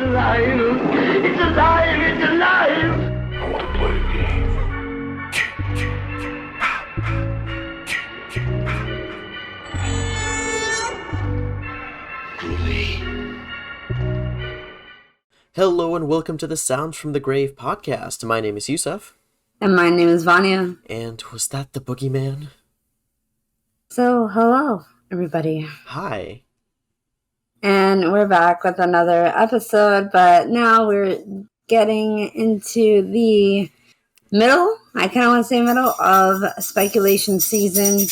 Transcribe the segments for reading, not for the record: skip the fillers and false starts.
alive! It's alive! It's alive! I want to play a game. Hello and welcome to the Sounds from the Grave podcast. My name is Yussef. And my name is Vania. And was that the boogeyman? So, hello, everybody. Hi. And we're back with another episode, but now we're getting into the middle, I kind of want to say middle, of speculation season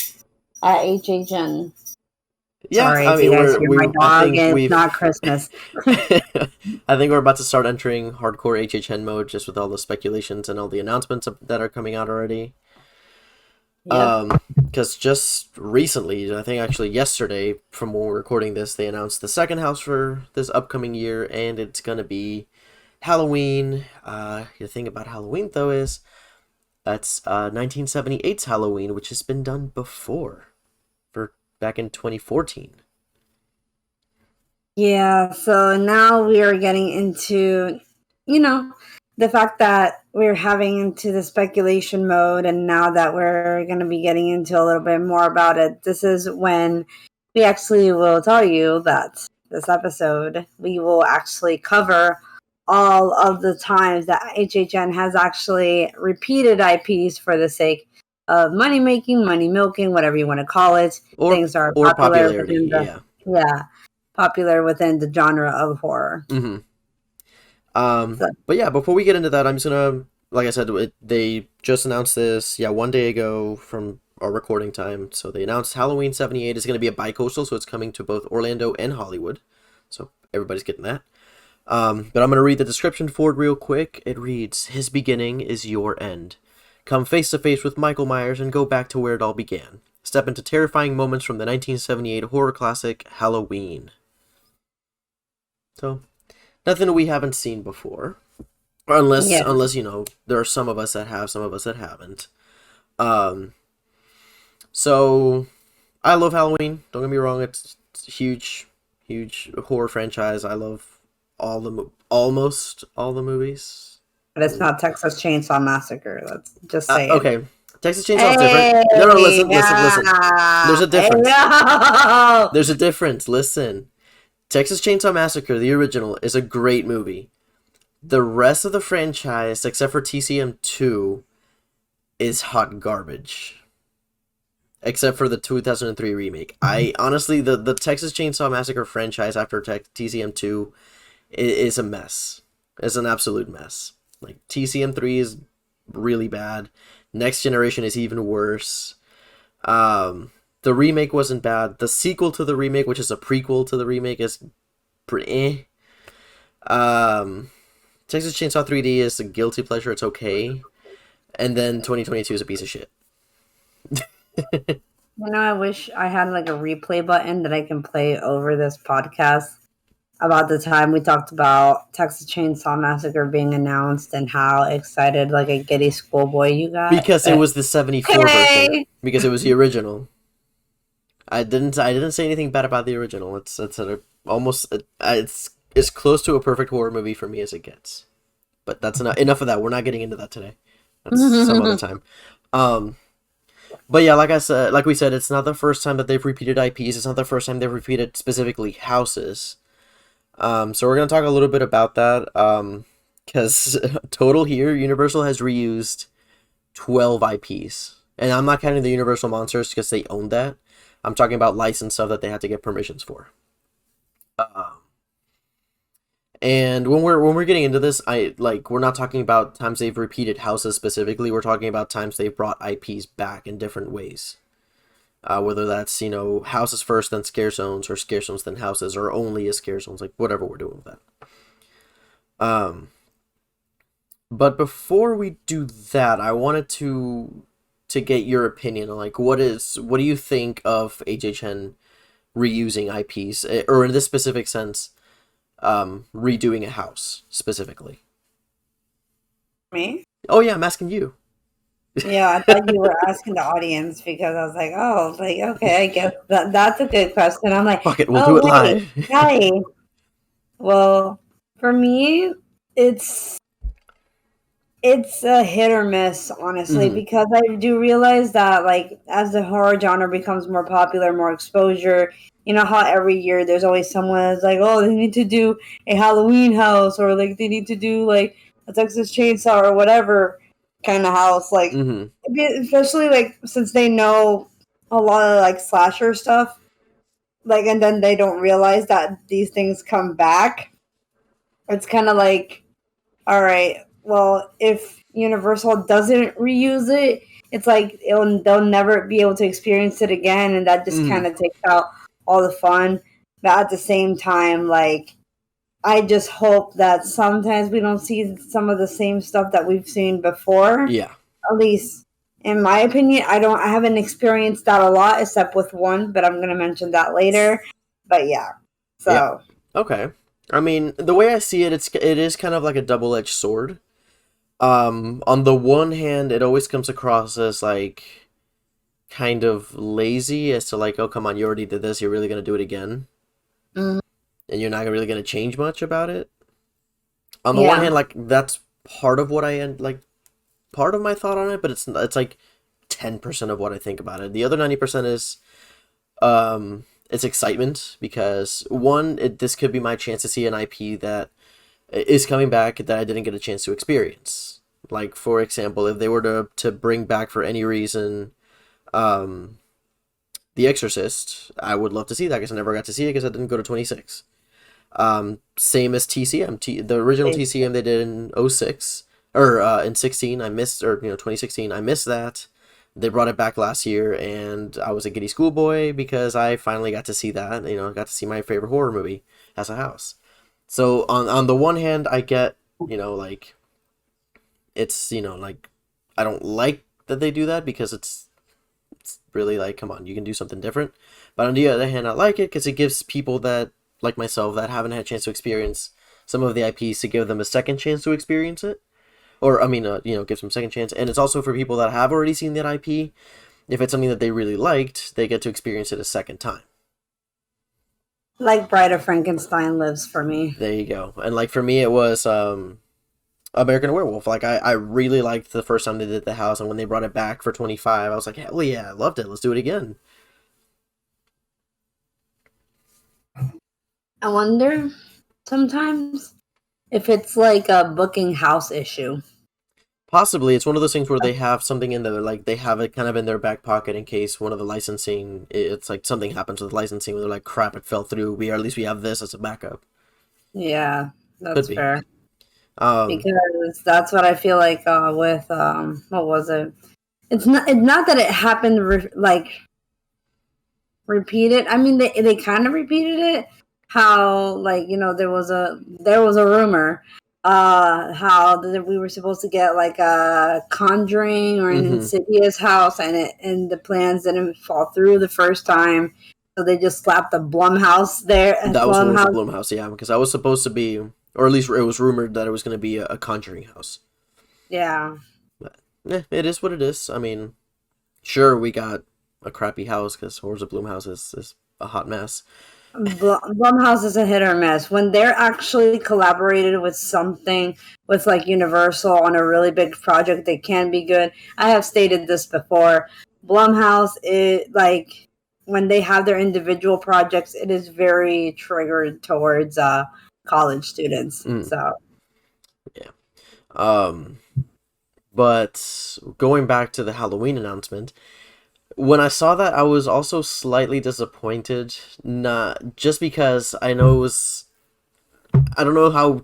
at HHN. Yeah, Sorry, I mean, my dog, it's not Christmas. I think we're about to start entering hardcore HHN mode just with all the speculations and all the announcements that are coming out already. Yep. Because just recently, I think actually yesterday, from when we're recording this, they announced the second house for this upcoming year, and it's going to be Halloween. The thing about Halloween, though, is that's 1978's Halloween, which has been done before. Back in 2014. Yeah, so now we are getting into, the fact that we're having into the speculation mode, and now that we're going to be getting into a little bit more about it, this is when we actually will tell you that this episode, we will actually cover all of the times that HHN has actually repeated IPs for the sake of money making, money milking, whatever you want to call it. Things are popular within popular within the genre of horror. Mm-hmm. But yeah, before we get into that, I'm just gonna, like I said, they just announced this, one day ago from our recording time. So they announced Halloween 78 is going to be a bi-coastal, so it's coming to both Orlando and Hollywood. So everybody's getting that. But I'm going to read the description for it real quick. It reads, "His beginning is your end. Come face to face with Michael Myers and go back to where it all began. Step into terrifying moments from the 1978 horror classic Halloween." So, nothing we haven't seen before, unless there are some of us that have, some of us that haven't. So I love Halloween. Don't get me wrong; it's a huge horror franchise. I love almost all the movies. But it's not Texas Chainsaw Massacre. Let's just say okay. Texas Chainsaw is different. No, listen. There's a difference. No. There's a difference. Listen. Texas Chainsaw Massacre, the original, is a great movie. The rest of the franchise, except for TCM 2, is hot garbage. Except for the 2003 remake. I honestly, the Texas Chainsaw Massacre franchise after TCM 2 is a mess. It's an absolute mess. Like, TCM 3 is really bad. Next Generation is even worse. The remake wasn't bad. The sequel to the remake, which is a prequel to the remake, is pretty Texas Chainsaw 3D is a guilty pleasure. It's okay. And then 2022 is a piece of shit. I wish I had like a replay button that I can play over this podcast about the time we talked about Texas Chainsaw Massacre being announced and how excited like a giddy schoolboy you got. Because it was the 74 version. Because it was the original. I didn't say anything bad about the original. It's as close to a perfect horror movie for me as it gets. But that's enough of that. We're not getting into that today. That's some other time. But yeah, like we said, it's not the first time that they've repeated IPs. It's not the first time they've repeated specifically houses. So we're going to talk a little bit about that, because total here, Universal has reused 12 IPs, and I'm not counting the Universal Monsters because they own that. I'm talking about licensed stuff that they had to get permissions for. And when we're getting into this, we're not talking about times they've repeated houses specifically. We're talking about times they've brought IPs back in different ways. Whether that's, houses first, then scare zones, or scare zones, then houses, or only as scare zones, like whatever we're doing with that. But before we do that, I wanted to get your opinion on, what do you think of HHN reusing IPs, or in this specific sense, redoing a house specifically? Me? Oh yeah, I'm asking you. Yeah, I thought you were asking the audience because I was like, okay, I guess that's a good question. I'm like, fuck it, we'll do it live. Hi. Well, For me, it's it's a hit or miss, honestly, Mm-hmm. because I do realize that, like, as the horror genre becomes more popular, more exposure, you know how every year there's always someone that's like, oh, they need to do a Halloween house, or like they need to do like a Texas Chainsaw or whatever kind of house, like, Mm-hmm. especially like since they know a lot of like slasher stuff, like, and then they don't realize that these things come back. It's kind of like, all right, well, if Universal doesn't reuse it, it's like they'll never be able to experience it again, and that just Mm-hmm. kind of takes out all the fun. But at the same time, like, I just hope that sometimes we don't see some of the same stuff that we've seen before. Yeah. At least, in my opinion, I haven't experienced that a lot, except with one, but I'm gonna mention that later. But yeah, Yeah. so Okay. I mean, the way I see it, it is kind of like a double-edged sword. On the one hand, it always comes across as like kind of lazy, as to like, oh, come on, you already did this, you're really gonna do it again, mm, and you're not really gonna change much about it. On the one yeah, hand, like that's part of what part of my thought on it, but it's like 10% of what I think about it. The other 90% is it's excitement because one, this could be my chance to see an IP that is coming back that I didn't get a chance to experience. Like for example, if they were to bring back for any reason um The Exorcist, I would love to see that because I never got to see it because I didn't go to 26. Same as TCM, the original TCM they did in '06 or in 16. I missed, or 2016. I missed that. They brought it back last year, and I was a giddy schoolboy because I finally got to see that. Got to see my favorite horror movie as a house. So on the one hand, I get like it's like I don't like that they do that because it's really like, come on, you can do something different. But on the other hand, I like it because it gives people that, like myself, that haven't had a chance to experience some of the IPs to give them a second chance to experience it. Or, I mean, gives them a second chance. And it's also for people that have already seen that IP. If it's something that they really liked, they get to experience it a second time. like Bride of Frankenstein lives for me. There you go. And, like, for me, it was American Werewolf. Like, I really liked the first time they did the house. And when they brought it back for 25, I was like, hell yeah, I loved it. Let's do it again. I wonder sometimes if it's like a booking house issue. Possibly, it's one of those things where they have something in there, like they have it kind of in their back pocket in case one of the licensing, it's like something happens with licensing where they're like, crap, it fell through. At least we have this as a backup. Yeah, Could that's be. fair. Um, Because that's what I feel like with what was it? It's not that it happened like repeated. I mean, they kind of repeated it. How, like, there was a rumor how that we were supposed to get like a Conjuring or an hmm Insidious house, and the plans didn't fall through the first time, so they just slapped the Blumhouse there. That was what was the Blumhouse, Blumhouse, yeah, because I was supposed to be, or at least it was rumored that it was going to be a Conjuring house. yeah. But it is what it is. I mean, sure, we got a crappy house because Horrors of Blumhouse is a hot mess. Blumhouse is a hit or miss. When they're actually collaborated with something with like Universal on a really big project, they can be good. I have stated this before. Blumhouse is like when they have their individual projects, it is very triggered towards college students. Mm, So yeah. Um, but going back to the Halloween announcement, when I saw that, I was also slightly disappointed. Not just because I know it was, I don't know how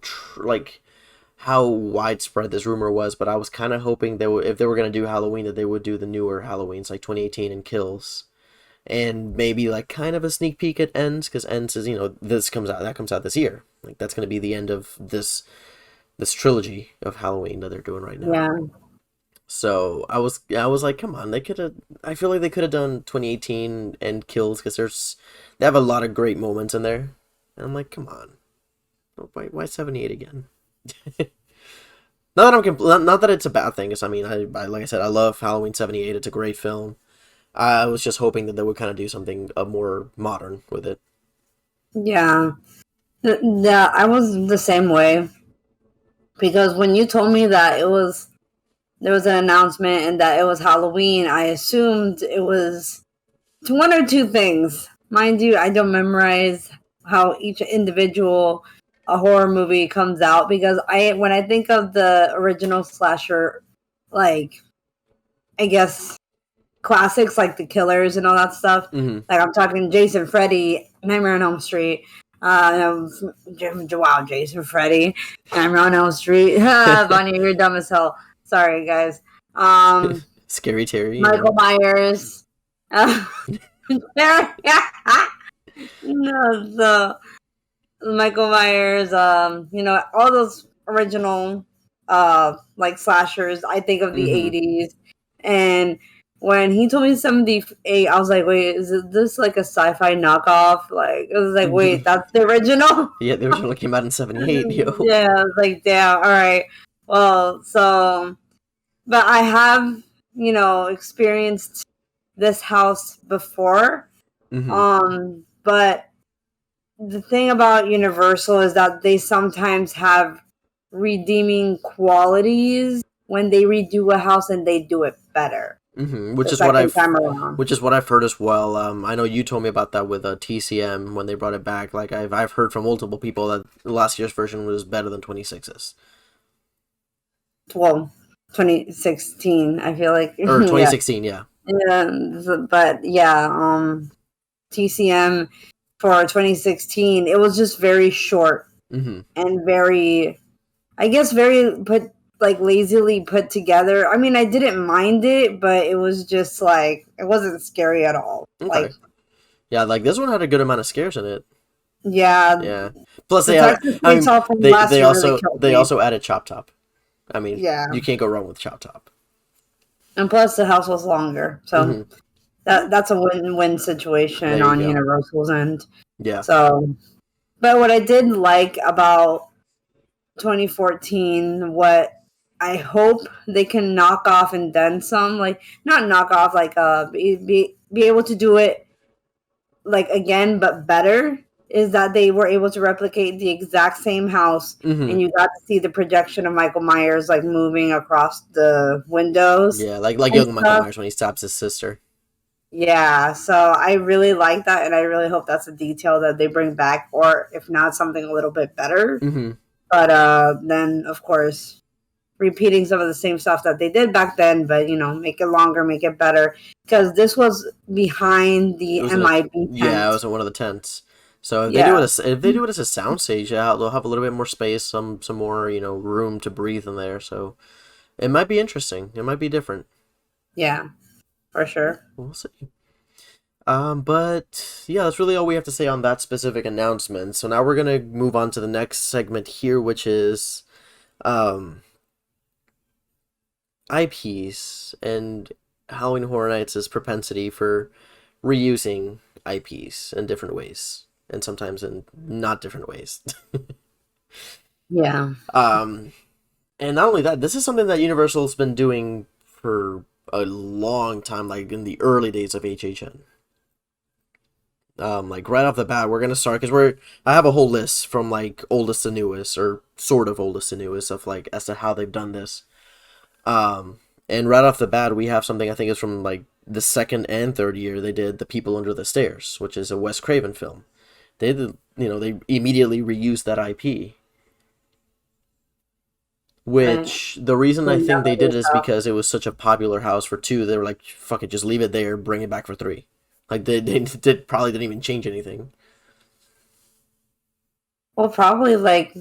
how widespread this rumor was, but I was kind of hoping they would, if they were gonna do Halloween, that they would do the newer Halloweens like 2018 and Kills, and maybe like kind of a sneak peek at Ends, because Ends is that comes out this year. Like that's gonna be the end of this trilogy of Halloween that they're doing right now. yeah, So I was like, come on, they could have. I feel like they could have done 2018 and Kills because they have a lot of great moments in there. And I'm like, come on, why 78 again? Not that it's a bad thing. Because I mean, I like I said, I love Halloween 78. It's a great film. I was just hoping that they would kind of do something more modern with it. yeah. Yeah, I was the same way because when you told me that there was an announcement and that it was Halloween, I assumed it was one or two things. Mind you, I don't memorize how each individual a horror movie comes out because when I think of the original slasher, like I guess classics like The Killers and all that stuff. Mm-hmm. Like I'm talking Jason, Freddy, Nightmare on Elm Street. Wow, Jason, Freddy, Nightmare on Elm Street. Vania, you're dumb as hell. Sorry, guys. Scary Terry. Michael Myers. No, so Michael Myers. All those original, like slashers. I think of the '80s, and when he told me 78, I was like, wait, is this like a sci-fi knockoff? Like, it was like, wait, that's the original? Yeah, the original came out in 78, yo. Yeah, I was like, damn, all right. Well, so, but I have, experienced this house before. But the thing about Universal is that they sometimes have redeeming qualities when they redo a house and they do it better. Which is what I've heard as well. I know you told me about that with TCM when they brought it back. Like I've heard from multiple people that last year's version was better than 26's. Well, 2016, I feel like, or 2016, yeah. But yeah, TCM for 2016, it was just very short and very, I guess, lazily put together. I mean, I didn't mind it, but it was just like, it wasn't scary at all. Okay. Like, yeah, like this one had a good amount of scares in it. Yeah. Yeah. Plus, they also added Chop Top. I mean, you can't go wrong with Chop Top. And plus, the house was longer, so that's a win-win situation on Universal's end. Yeah. So, but what I did like about 2014, what I hope they can knock off and then some, like not knock off, like be able to do it like again but better, is that they were able to replicate the exact same house and you got to see the projection of Michael Myers like moving across the windows. Yeah, like young Michael Myers when he stabs his sister. Yeah, so I really like that, and I really hope that's a detail that they bring back, or if not, something a little bit better. But then, of course, repeating some of the same stuff that they did back then, but, make it longer, make it better. Because this was behind the MIB tent. Yeah, it was in one of the tents. So if they do it as a soundstage, they'll have a little bit more space, some more, room to breathe in there. So it might be interesting. It might be different. Yeah, for sure. We'll see. But yeah, that's really all we have to say on that specific announcement. So now we're gonna move on to the next segment here, which is IPs and Halloween Horror Nights' propensity for reusing IPs in different ways, and sometimes in not different ways. Yeah. And not only that, this is something that Universal's been doing for a long time, like in the early days of HHN. Like right off the bat, we're gonna start because I have a whole list from like oldest to newest, or sort of oldest to newest, of like as to how they've done this. And right off the bat, we have something I think is from like the second and third year they did The People Under the Stairs, which is a Wes Craven film. They immediately reused that IP. Which the reason I think they did it is because it was such a popular house for 2. They were like, fuck it, just leave it there, bring it back for 3. Like they probably didn't even change anything. Well, probably like,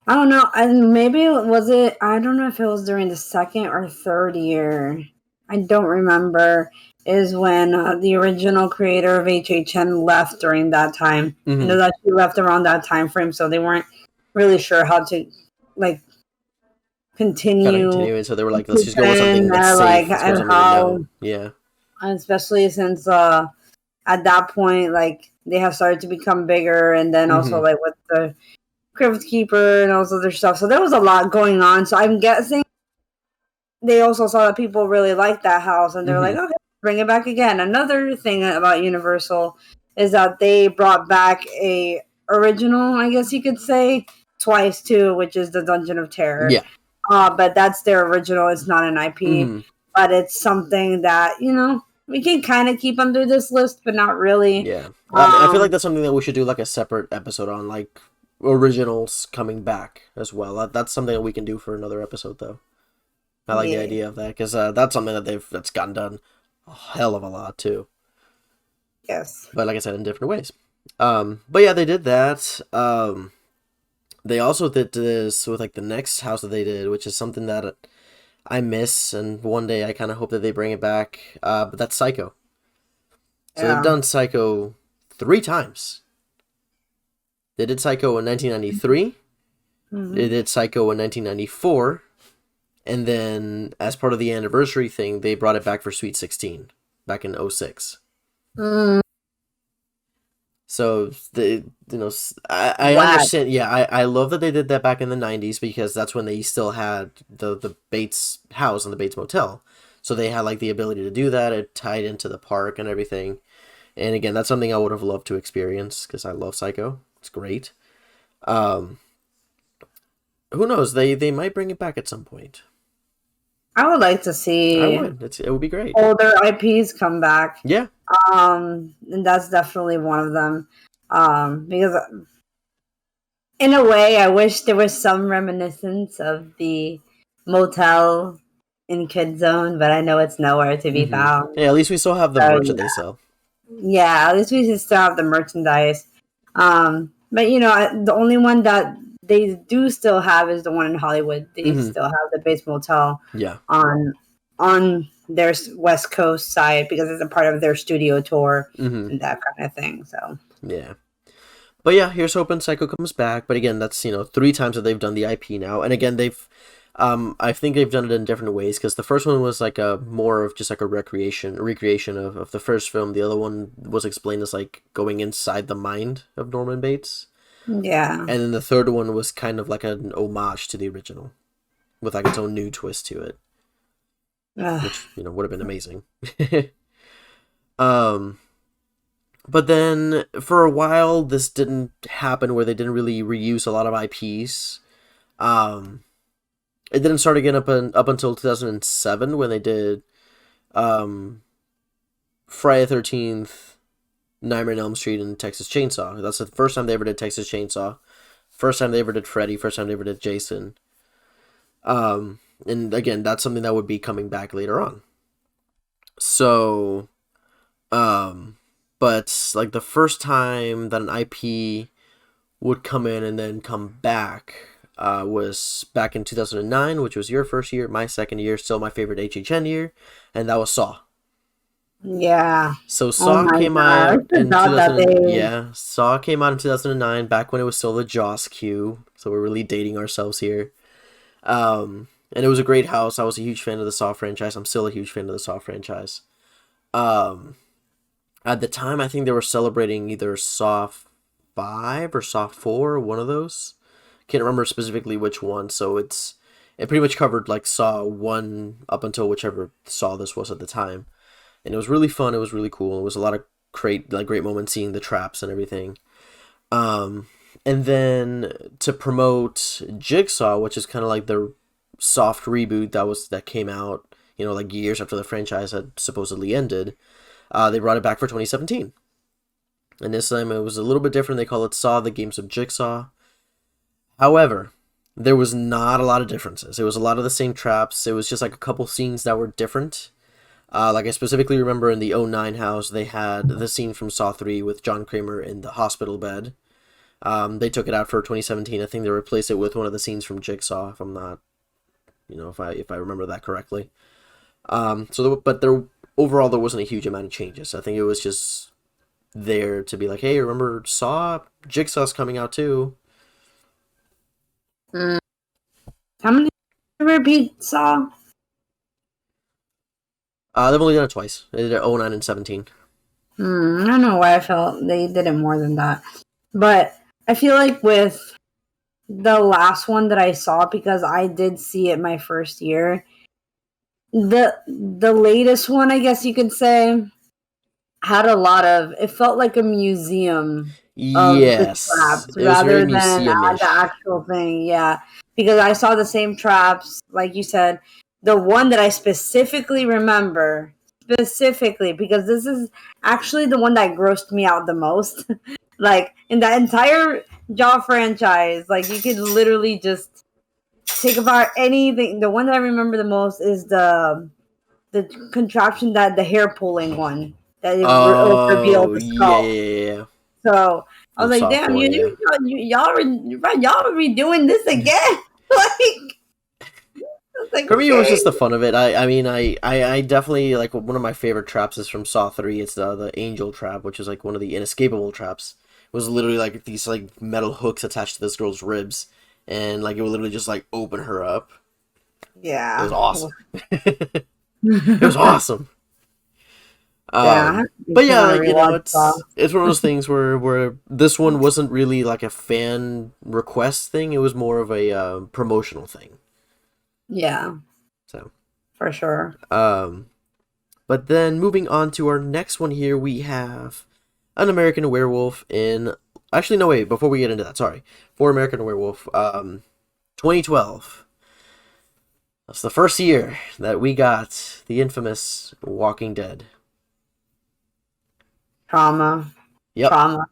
I don't know. And maybe I don't know if it was during the second or third year. I don't remember. Is when the original creator of HHN left during that time. I know that she left around that time frame, so they weren't really sure how to like continue. So they were like, let's just go with something that's safe. And how, yeah. Especially since at that point, like they have started to become bigger, and then also like with the Crypt Keeper and all this other stuff. So there was a lot going on. So I'm guessing they also saw that people really liked that house, and they're like, okay, bring it back again. Another thing about Universal is that they brought back a original, I guess you could say, twice too, which is the Dungeon of Terror. Yeah. But that's their original. It's not an IP, Mhm. but it's something that we can kind of keep under this list, but not really. Yeah. I feel like that's something that we should do like a separate episode on, like originals coming back as well. That's something that we can do for another episode, though. I like the idea of that because that's something that's gotten done a hell of a lot too. Yes. But like I said, in different ways. But yeah, they did that. They also did this with like the next house that they did, which is something that I miss, and one day I kind of hope that they bring it back. But that's Psycho. So they've done Psycho 3 times. They did Psycho in 1993. Mm-hmm. They did Psycho in 1994. And then, as part of the anniversary thing, they brought it back for Sweet 16 back in 06. So, I understand. Yeah, I love that they did that back in the 90s because that's when they still had the Bates house and the Bates Motel. So they had like the ability to do that. It tied into the park and everything. And again, that's something I would have loved to experience because I love Psycho. It's great. Who knows? They might bring it back at some point. I would like to see. I would. It would be great. Older IPs come back. Yeah. And that's definitely one of them. Because in a way, I wish there was some reminiscence of the motel in Kid Zone, but I know it's nowhere to be found. Yeah, at least we still have the merch that they sell. Yeah, at least we still have the merchandise. But the only one that they do still have is the one in Hollywood. They still have the Bates Motel. Yeah. On their West Coast side because it's a part of their studio tour and that kind of thing. So yeah, but yeah, here's hoping Psycho comes back. But again, that's 3 times that they've done the IP now, and again they've, I think they've done it in different ways because the first one was like a more of just like a recreation of the first film. The other one was explained as like going inside the mind of Norman Bates. Yeah, and then the third one was kind of like an homage to the original, with like its own new twist to it. Which would have been amazing. But then for a while this didn't happen where they didn't really reuse a lot of IPs. It didn't start again up until 2007 when they did Friday the 13th, Nightmare on Elm Street, and Texas Chainsaw. That's the first time they ever did Texas Chainsaw. First time they ever did Freddy. First time they ever did Jason. And again, that's something that would be coming back later on. So, but like the first time that an IP would come in and then come back was back in 2009, which was your first year, my second year, still my favorite HHN year, and that was Saw. Yeah. So Saw came out in 2000. Yeah, Saw came out in 2009, back when it was still the Jaws queue. So we're really dating ourselves here. And it was a great house. I was a huge fan of the Saw franchise. I'm still a huge fan of the Saw franchise. At the time, I think they were celebrating either Saw 5 or Saw 4, one of those. Can't remember specifically which one. So it pretty much covered like Saw 1 up until whichever Saw this was at the time. And it was really fun. It was really cool. It was a lot of great moments seeing the traps and everything. And then to promote Jigsaw, which is kind of like the soft reboot that came out, like years after the franchise had supposedly ended, they brought it back for 2017. And this time it was a little bit different. They call it Saw: The Games of Jigsaw. However, there was not a lot of differences. It was a lot of the same traps. It was just like a couple scenes that were different. Like I specifically remember in the 09 house, they had the scene from Saw 3 with John Kramer in the hospital bed. They took it out for 2017. I think they replaced it with one of the scenes from Jigsaw, if I'm not, if I remember that correctly. But overall there wasn't a huge amount of changes. I think it was just there to be like, hey, remember Saw? Jigsaw's coming out too. How many repeat Saw? They've only done it twice. They did it 09 and 17. I don't know why I felt they did it more than that. But I feel like with the last one that I saw, because I did see it my first year, the latest one, I guess you could say, had a lot of, it felt like a museum. of the Yes, traps it was rather very than the museum-ish. actual thing. Yeah, because I saw the same traps, like you said. The one that I specifically remember, specifically, because this is actually the one that grossed me out the most. Like in that entire Jaw franchise, like you could literally just take apart anything. The one that I remember the most is the contraption, that the hair pulling one that it revealed Oh, the yeah, skull. yeah, yeah, yeah. So I was From like, Saw "Damn, 4, yeah. y'all are redoing this again?" Like, I was like, For me, it was okay, just the fun of it. I definitely, like, one of my favorite traps is from Saw 3. It's the angel trap, which is, like, one of the inescapable traps. It was literally, like, these, like, metal hooks attached to this girl's ribs, and, like, it would literally just, like, open her up. It was yeah, awesome. It was awesome. yeah. But Makes me yeah, want to like, you know, rewatch Saw. it's one of those things where this one wasn't really like a fan request thing. It was more of a promotional thing. Yeah, So, for sure. um, but then moving on to our next one here, we have An American Werewolf in. Actually, no, wait. Before we get into that, sorry. For American Werewolf, 2012. That's the first year that we got the infamous Walking Dead. Trauma, Yep. trauma.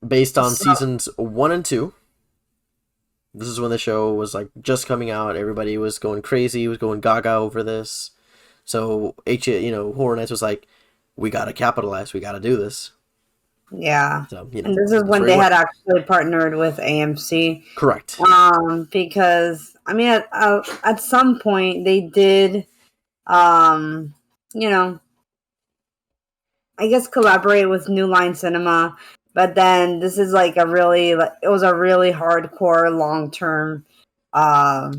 Based on So, seasons 1 and 2. This is when the show was like just coming out. Everybody was going crazy, was going gaga over this. So Horror Nights was like, we gotta capitalize, we gotta do this. yeah, So and this is that's when where he they had went. actually partnered with AMC. Correct. Because I mean, at some point they did, um, you know, I guess collaborate with New Line Cinema, but then this is like it was a really hardcore, long term,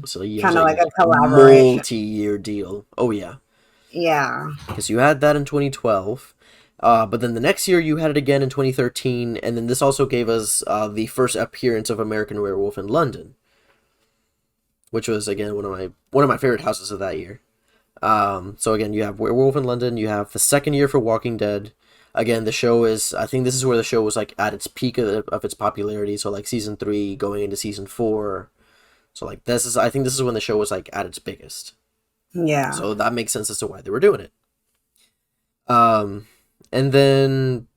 So yeah, it was kind of like a a collaboration. multi-year deal. Oh yeah, Yeah, because you had that in 2012. But then the next year you had it again in 2013, and then this also gave us the first appearance of American Werewolf in London, which was again one of my favorite houses of that year. So again, you have Werewolf in London. You have the second year for Walking Dead. Again, the show is. I think this is where the show was like at its peak of its popularity. So like season 3 going into season 4. So like this is. I think this is when the show was like at its biggest. yeah, So that makes sense as to why they were doing it. And then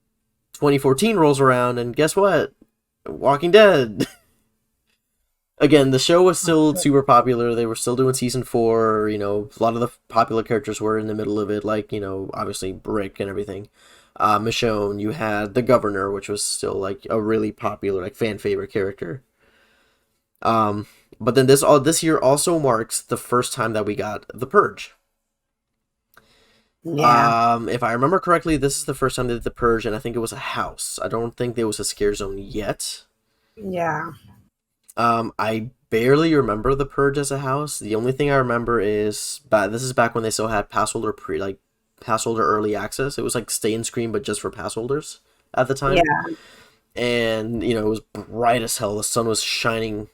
2014 rolls around, and guess what? Walking Dead. Again, the show was still super popular. They were still doing season 4. You know, a lot of the popular characters were in the middle of it, like, you know, obviously Brick and everything. Michonne, you had the Governor, which was still like a really popular, like fan favorite character. Um, but then this year also marks the first time that we got The Purge. yeah, If I remember correctly, this is the first time they did The Purge, and I think it was a house. I don't think there was a scare zone yet. yeah. I barely remember The Purge as a house. The only thing I remember is this is back when they still had pass holder early access. It was like Stay and Scream, but just for pass holders at the time. Yeah, And you know, it was bright as hell. The sun was shining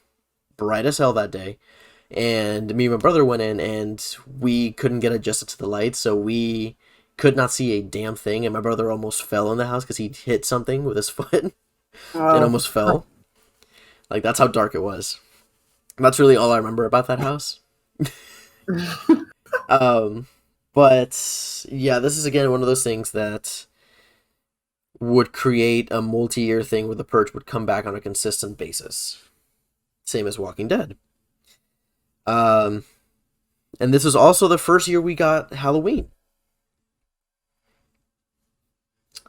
bright as hell that day. And me and my brother went in, and we couldn't get adjusted to the lights, so we could not see a damn thing. And my brother almost fell in the house because he hit something with his foot and oh, almost fell. Like, that's how dark it was. That's really all I remember about that house. But yeah, this is again one of those things that would create a multi-year thing where the Purge would come back on a consistent basis. Same as Walking Dead. And this was also the first year we got Halloween.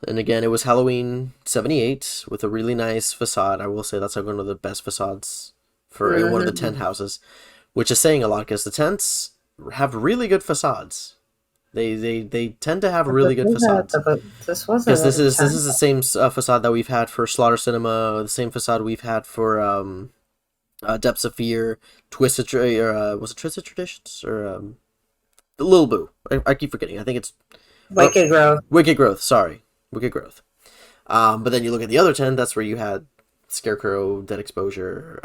And again, it was Halloween 78 with a really nice facade. I will say that's like one of the best facades for one of the tent houses, which is saying a lot because the tents have really good facades. They tend to have really good facades. This wasn't Because this is the same facade that we've had for Slaughter Cinema, the same facade we've had for Depths of Fear, Twisted was it Twisted Traditions or Lil Boo? I keep forgetting. I think it's Wicked Grove. Wicked Growth. Sorry, Wicked Growth. But then you look at the other 10. That's where you had Scarecrow, Dead Exposure,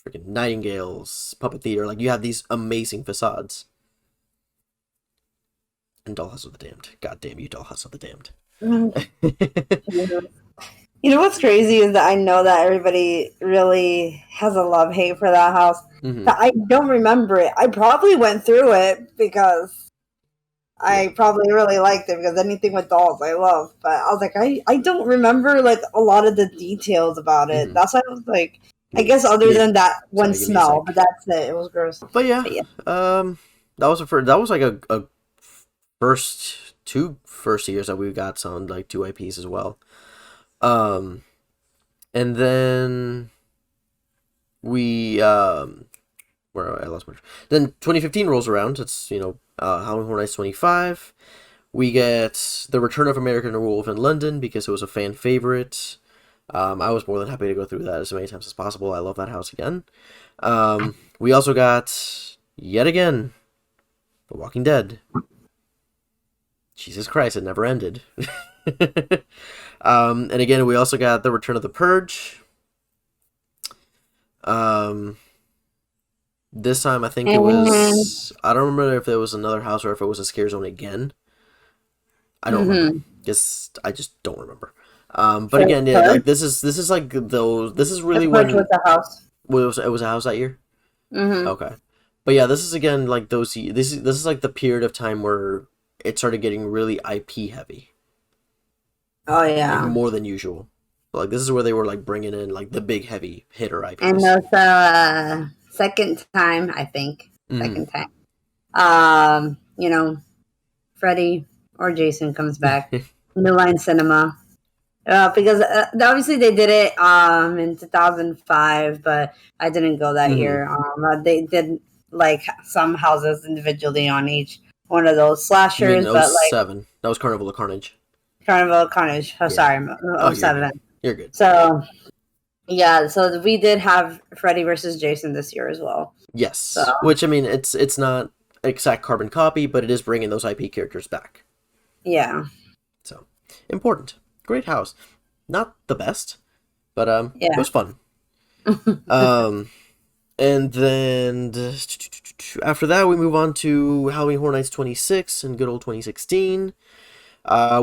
freaking Nightingales, Puppet Theater. Like, you have these amazing facades. And Dollhouse of the Damned. God damn you, Dollhouse of the Damned. You know what's crazy is that I know that everybody really has a love hate for that house. Hmm. But I don't remember it. I probably went through it because Yeah. I probably really liked it because anything with dolls I love. But I was like, I don't remember like a lot of the details about it. Hmm. That's why I was like, I Me, guess other me. than that one Sorry, give me a smell, sec. but that's it. It was gross. But yeah, But yeah. that was that was like a first two first years that we got some like two IPs as well. Um, and then we where I lost my. Then 2015 rolls around. It's Halloween Horror Nights 25. We get the Return of American Werewolf in London because it was a fan favorite. I was more than happy to go through that as many times as possible. I love that house again. We also got yet again The Walking Dead. Jesus Christ, it never ended. And again, we also got The Return of the Purge. This time I think it And was. I don't remember if it was another house or if it was a scare zone again. I don't remember. mm-hmm. I just don't remember. But For again, yeah, her, like this is like those. This is the really purge with when the house. it was a house that year. Mm-hmm. Okay, but yeah, this is again like those. This is like the period of time where it started getting really IP heavy, Oh like yeah. more than usual. Like this is where they were like bringing in like the big heavy hitter And IPs. the second time, I think, Mm-hmm. second time, you know, Freddy or Jason comes back. New Line Cinema. Because obviously they did it in 2005, but I didn't go that Mm-hmm. year. They did like some houses individually on each one of those You mean slashers, oh but like 07? That was Carnival of Carnage. Carnival Carnage. Oh, Yeah. sorry, Oh, oh you're good. 07. You're good. So yeah, so we did have Freddy versus Jason this year as well. So Yes. Which I mean, it's not exact carbon copy, but it is bringing those IP characters back. yeah, So important. Great house. Not the best, but it yeah. was fun. Um, and then after that, we move on to Halloween Horror Nights 26 in good old 2016.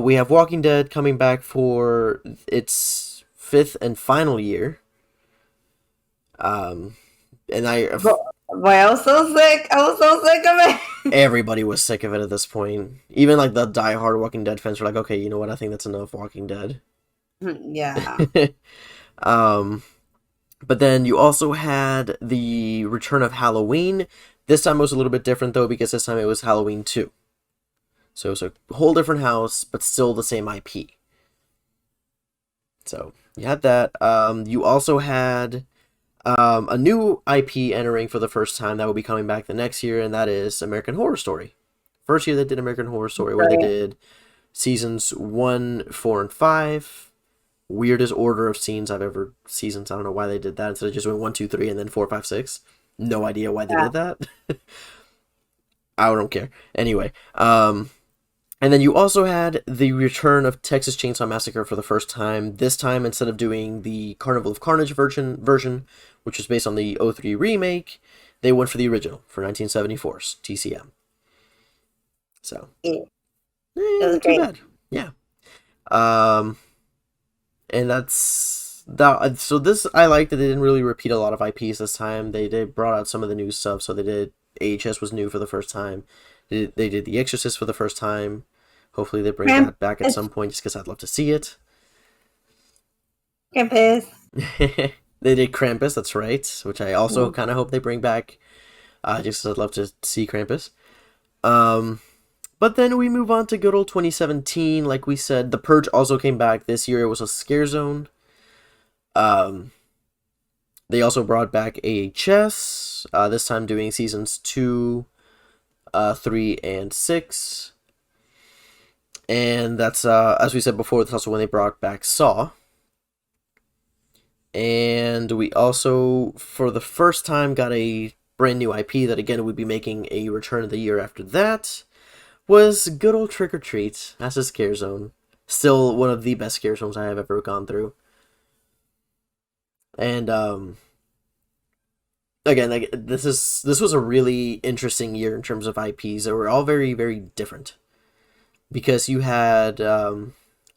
We have Walking Dead coming back for its fifth and final year. And Boy, I was so sick. I was so sick of it. everybody was sick of it at this point. Even like the die-hard Walking Dead fans were like, okay, you know what? I think that's enough Walking Dead. Yeah. um, but then you also had the Return of Halloween. This time it was a little bit different though because this time it was Halloween 2. So it was a whole different house, but still the same IP. So you had that. You also had a new IP entering for the first time that will be coming back the next year, and that is American Horror Story. First year they did American Horror Story, where they Right. did seasons 1, 4, and 5. Weirdest order of scenes I've ever seasons. I don't know why they did that instead of just doing 1, 2, 3, and then 4, 5, 6. No idea why they Yeah. did that. I don't care. Anyway, and then you also had the return of Texas Chainsaw Massacre for the first time. This time, instead of doing the Carnival of Carnage version, which was based on the '03 remake, they went for the original for 1974's TCM. So, It was not too great. bad. Yeah. Um, and that's that. So this I liked that they didn't really repeat a lot of IPs this time. They brought out some of the new stuff. So they did AHS was new for the first time. They did The Exorcist for the first time. Hopefully they bring that back at Krampus. some point just because I'd love to see it. Krampus. They did Krampus, that's right, which I also kind of hope they bring back just because I'd love to see Krampus. But then we move on to good old 2017. Like we said, The Purge also came back this year. It was a scare zone. They also brought back AHS, this time doing seasons 2, 3, and 6. And that's, as we said before, that's also when they brought back Saw. And we also, for the first time, got a brand new IP that, again, would be making a return of the year after that. Was good old Trick or Treat as a scare zone. Still one of the best scare zones I have ever gone through. And, again, like, this was a really interesting year in terms of IPs that were all very, very different. Because you had,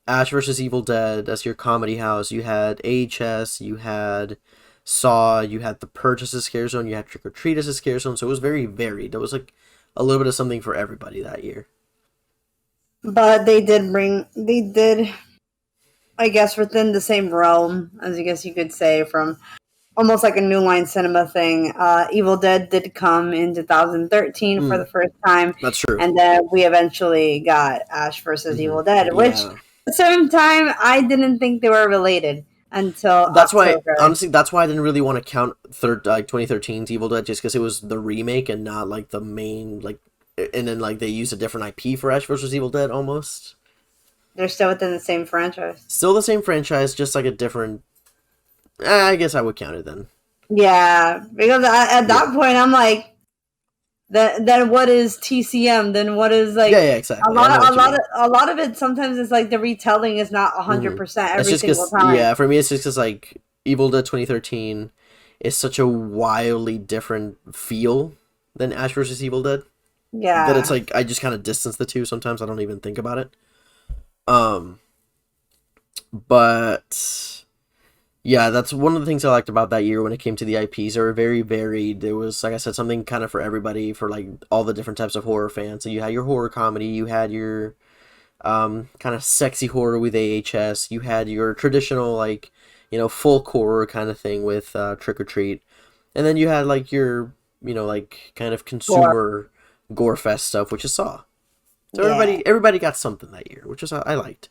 Ash versus Evil Dead as your comedy house. You had AHS, you had Saw, you had The Purge as a scare zone, you had Trick or Treat as a scare zone. So it was very varied. There was like a little bit of something for everybody that year. But they did, I guess, within the same realm, as I guess you could say, from almost like a New Line Cinema thing. Evil Dead did come in 2013 for the first time. That's true. And then we eventually got Ash versus Evil Dead, which Yeah. at the same time, I didn't think they were related until That's October. why, honestly, that's why I didn't really want to count 2013's Evil Dead, just because it was the remake and not like the main, like, and then like they used a different IP for Ash vs. Evil Dead almost. They're still within the same franchise. Still the same franchise, just like a different. I guess I would count it then. Yeah, because at that point I'm like, then what is TCM? Then what is like? Yeah, exactly. A lot of it. Sometimes it's like the retelling is not 100% every single time. Yeah, for me it's just because like Evil Dead 2013 is such a wildly different feel than Ash vs. Evil Dead. Yeah, that it's like I just kind of distance the two. Sometimes I don't even think about it. But yeah, that's one of the things I liked about that year when it came to the IPs. They were very varied. There was, like I said, something kind of for everybody, for like all the different types of horror fans. So you had your horror comedy, you had your kind of sexy horror with AHS, you had your traditional like folk horror kind of thing with Trick or Treat, and then you had like your like kind of consumer gore fest stuff, which is Saw. So everybody got something that year, which is I liked.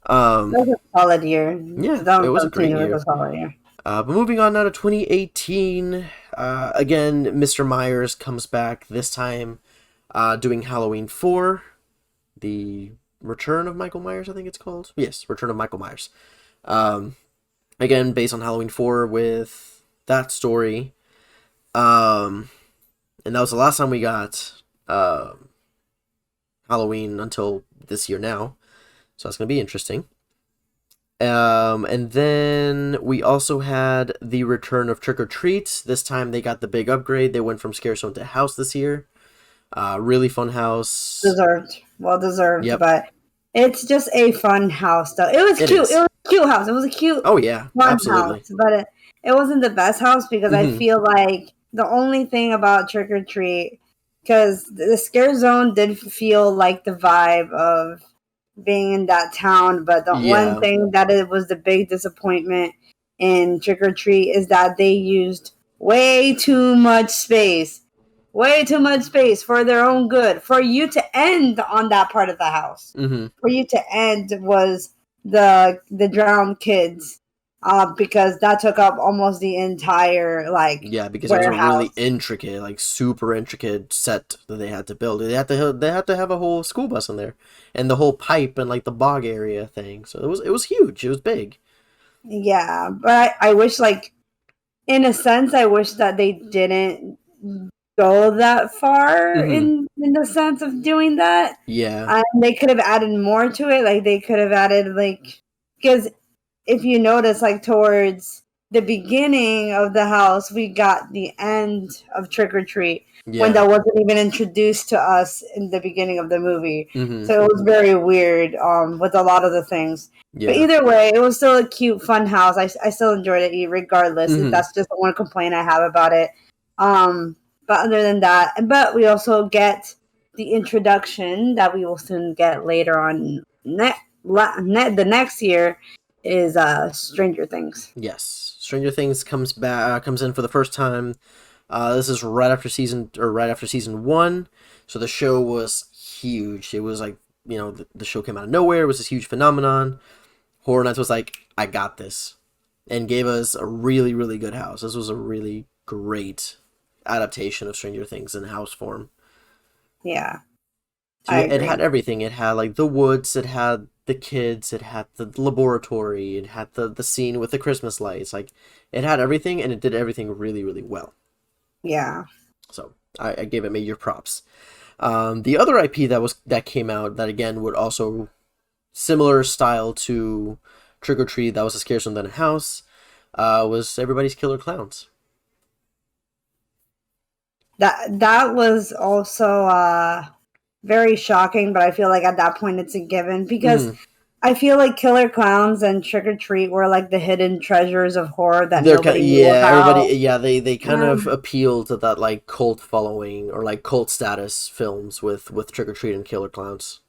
That was a solid year. Yeah, it was a great year. A solid year. But moving on now to 2018, again, Mr. Myers comes back, this time doing Halloween 4, the Return of Michael Myers, I think it's called. Yes, Return of Michael Myers. Again, based on Halloween 4 with that story. And that was the last time we got Halloween until this year now. So that's going to be interesting. And then we also had the return of Trick or Treat. This time they got the big upgrade. They went from Scare Zone to House this year. Really fun house. Deserved. Well deserved. Yep. But it's just a fun house, though. It was cute. It was a cute house. It was a cute fun absolutely. house. But it wasn't the best house because I feel like the only thing about Trick or Treat, because the Scare Zone did feel like the vibe of being in that town, but the one thing that it was the big disappointment in Trick or Treat is that they used way too much space for their own good, for you to end on that part of the house. For you to end was the drowned kids, because that took up almost the entire because warehouse. it was a really intricate, like super intricate set that they had to build. They had to have a whole school bus in there, and the whole pipe and like the bog area thing. So it was huge. It was big. Yeah, but I wish, like, in a sense, I wish that they didn't go that far in the sense of doing that. Yeah, they could have added more to it. Like they could have added because if you notice, like towards the beginning of the house, we got the end of Trick or Treat when that wasn't even introduced to us in the beginning of the movie. So it was very weird with a lot of the things. But either way, it was still a cute, fun house. I still enjoyed it regardless. That's just the one complaint I have about it. But other than that, but we also get the introduction that we will soon get later on the next year is Stranger Things. Yes, Stranger Things comes in for the first time. This is right after season 1, so the show was huge. It was like the show came out of nowhere. It was this huge phenomenon. Horror Nights was like, I got this, and gave us a really, really good house. This was a really great adaptation of Stranger Things in house form. Yeah. So it had everything. It had like the woods, it had the kids, it had the laboratory, it had the scene with the Christmas lights. Like it had everything, and it did everything really, really well. Yeah. So I gave it major props. The other IP that came out that again would also similar style to Trick or Treat, that was a Scare Zone then a house, was Everybody's Killer Clowns. That was also very shocking, but I feel like at that point it's a given because I feel like Killer Clowns and Trick or Treat were like the hidden treasures of horror that They're nobody knew yeah, about. everybody yeah, they kind of Um, appeal to that like cult following or like cult status films with Trick or Treat and Killer Clowns.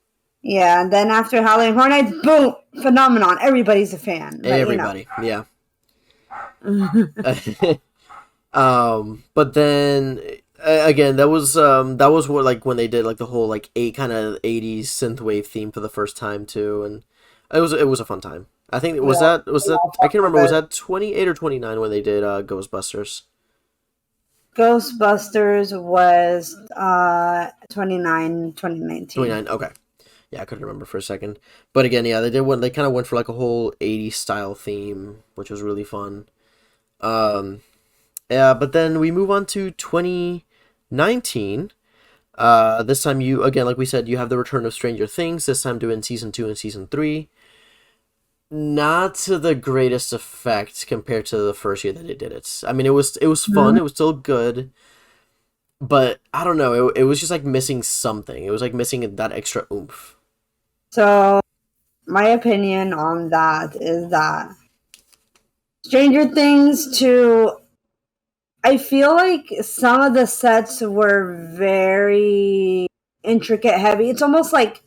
yeah, and then after Halloween Horror Nights, boom, phenomenon. Everybody's a fan, but you know. Everybody, yeah. But then again, that was what like when they did like the whole like eight kind of 80s synthwave theme for the first time too, and it was a fun time. I think was that I can't remember, was that 28 or 29 when they did Ghostbusters? Ghostbusters was 29, 2019. 29. Okay. Yeah, I couldn't remember for a second. But again, yeah, they kind of went for like a whole 80s style theme, which was really fun. Um yeah, but then we move on to 2019. This time you again, like we said, you have the return of Stranger Things, this time doing season 2 and season 3. Not to the greatest effect compared to the first year that they did it. I mean, it was fun, it was still good, but I don't know, it was just like missing something. It was like missing that extra oomph. So, my opinion on that is that Stranger Things 2, I feel like some of the sets were very intricate heavy. It's almost like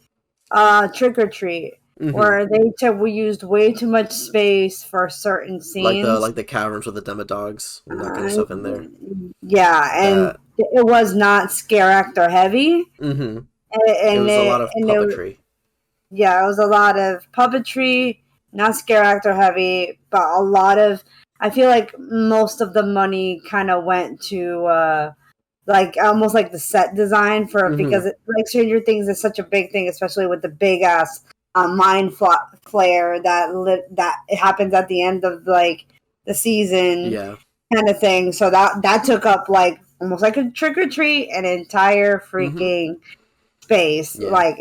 Trick or Treat, Mm-hmm. where we used way too much space for certain scenes. Like the caverns with the demodogs and that kind of Uh, stuff in there. yeah, and That it was not scare actor heavy, mm-hmm. It and was a lot of it puppetry. yeah, it was a lot of puppetry, not scare actor heavy, but a lot of. I feel like most of the money kind of went to like almost like the set design for Mm-hmm. because like Stranger Things is such a big thing, especially with the big ass flare that it happens at the end of like the season Yeah. kind of thing. So that took up like almost like a Trick or Treat an entire Mm-hmm. freaking space. Yeah. Like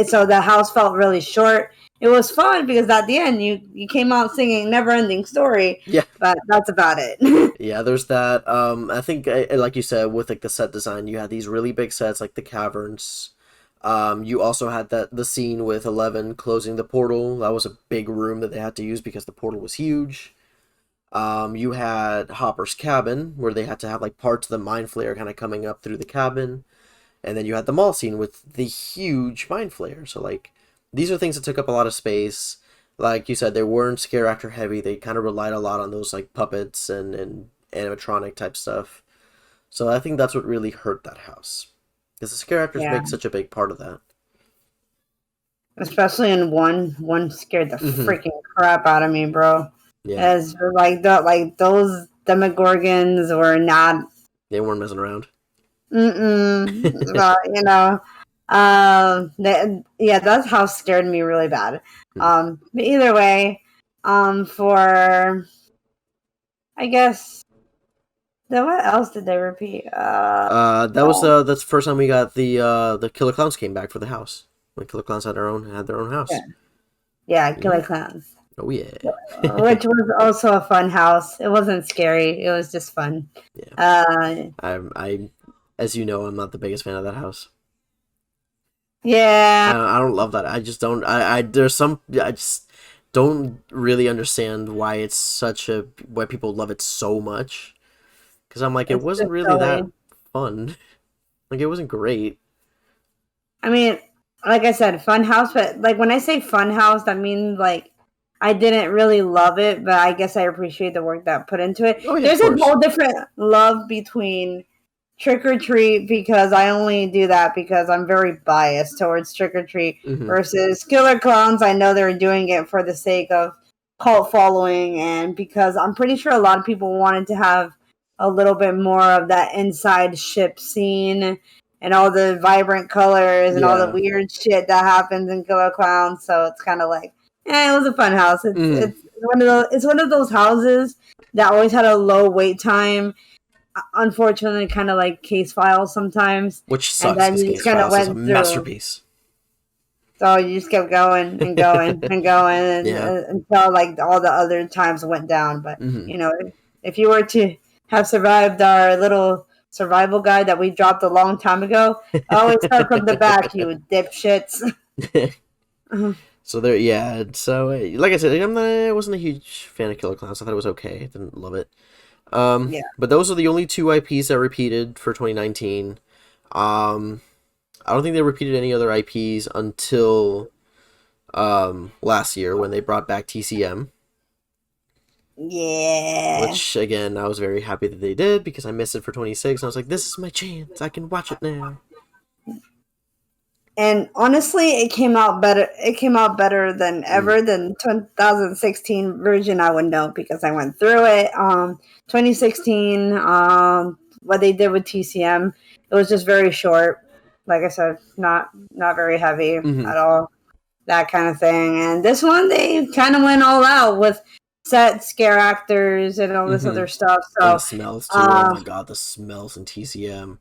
so the house felt really short. It was fun because at the end you came out singing "Never Ending Story," Yeah. but that's about it. Yeah, there's that. I think, like you said, with like the set design, you had these really big sets, like the caverns. You also had the scene with 11 closing the portal. That was a big room that they had to use because the portal was huge. You had Hopper's cabin, where they had to have like parts of the mind flare kind of coming up through the cabin, and then you had the mall scene with the huge mind flare. So like, these are things that took up a lot of space. Like you said, they weren't scare actor heavy. They kind of relied a lot on those like puppets and animatronic type stuff. So I think that's what really hurt that house, because the scare actors Yeah, make such a big part of that. especially in one scared the Hmm. freaking crap out of me, bro. Yeah, As like those demogorgons were not. they weren't messing around. Well, you know, yeah, that house scared me really bad. But either way, for I guess, then what else did they repeat? That's the first time we got the Killer Clowns came back for the house. When Killer Clowns had their own Yeah, house. yeah, Yeah. Killer Clowns, Oh yeah. which was also a fun house. It wasn't scary. It was just fun. Yeah. Uh, I as you know, I'm not the biggest fan of that house. yeah. I don't love that. I just don't. There's some. I just don't really understand why it's such a why people love it so much. Because I'm like, it It's wasn't just really that silly. fun. Like it wasn't great. I mean, like I said, fun house, but like when I say fun house, that means like I didn't really love it, but I guess I appreciate the work that put into it. Oh yeah, of There's a course. whole different love between Trick or Treat because I only do that because I'm very biased towards Trick or Treat Hmm. versus Killer Clowns. I know they're doing it for the sake of cult following and because I'm pretty sure a lot of people wanted to have a little bit more of that inside ship scene and all the vibrant colors and all the Yeah. weird shit that happens in Killer Clowns. So it's kind of like, it was a fun house. Hmm. It's one of those houses that always had a low wait time. Unfortunately, kind of like case files sometimes, Which and sucks then because you just Case kind of Files is a went through. masterpiece. So you just kept going and going and going Yeah. until like all the other times went down. But Hmm. you know, if you were to have survived our little survival guide that we dropped a long time ago, always start from the back, you dipshits. So there, yeah. So like I said, I wasn't a huge fan of Killer Clowns. I thought it was okay. I didn't love it. Yeah. But those are the only two IPs that repeated for 2019. I don't think they repeated any other IPs until last year when they brought back TCM. Yeah. Which again, I was very happy that they did because I missed it for 26. And I was like, this is my chance. I can watch it now. And honestly, it came out better. It came out better than ever. Than 2016 version. I would know because I went through it. 2016. What they did with TCM, it was just very short. Like I said, not very heavy at all. That kind of thing. And this one, they kind of went all out with set scare actors and all this other stuff. So and the smells too. Oh my god, the smells in TCM.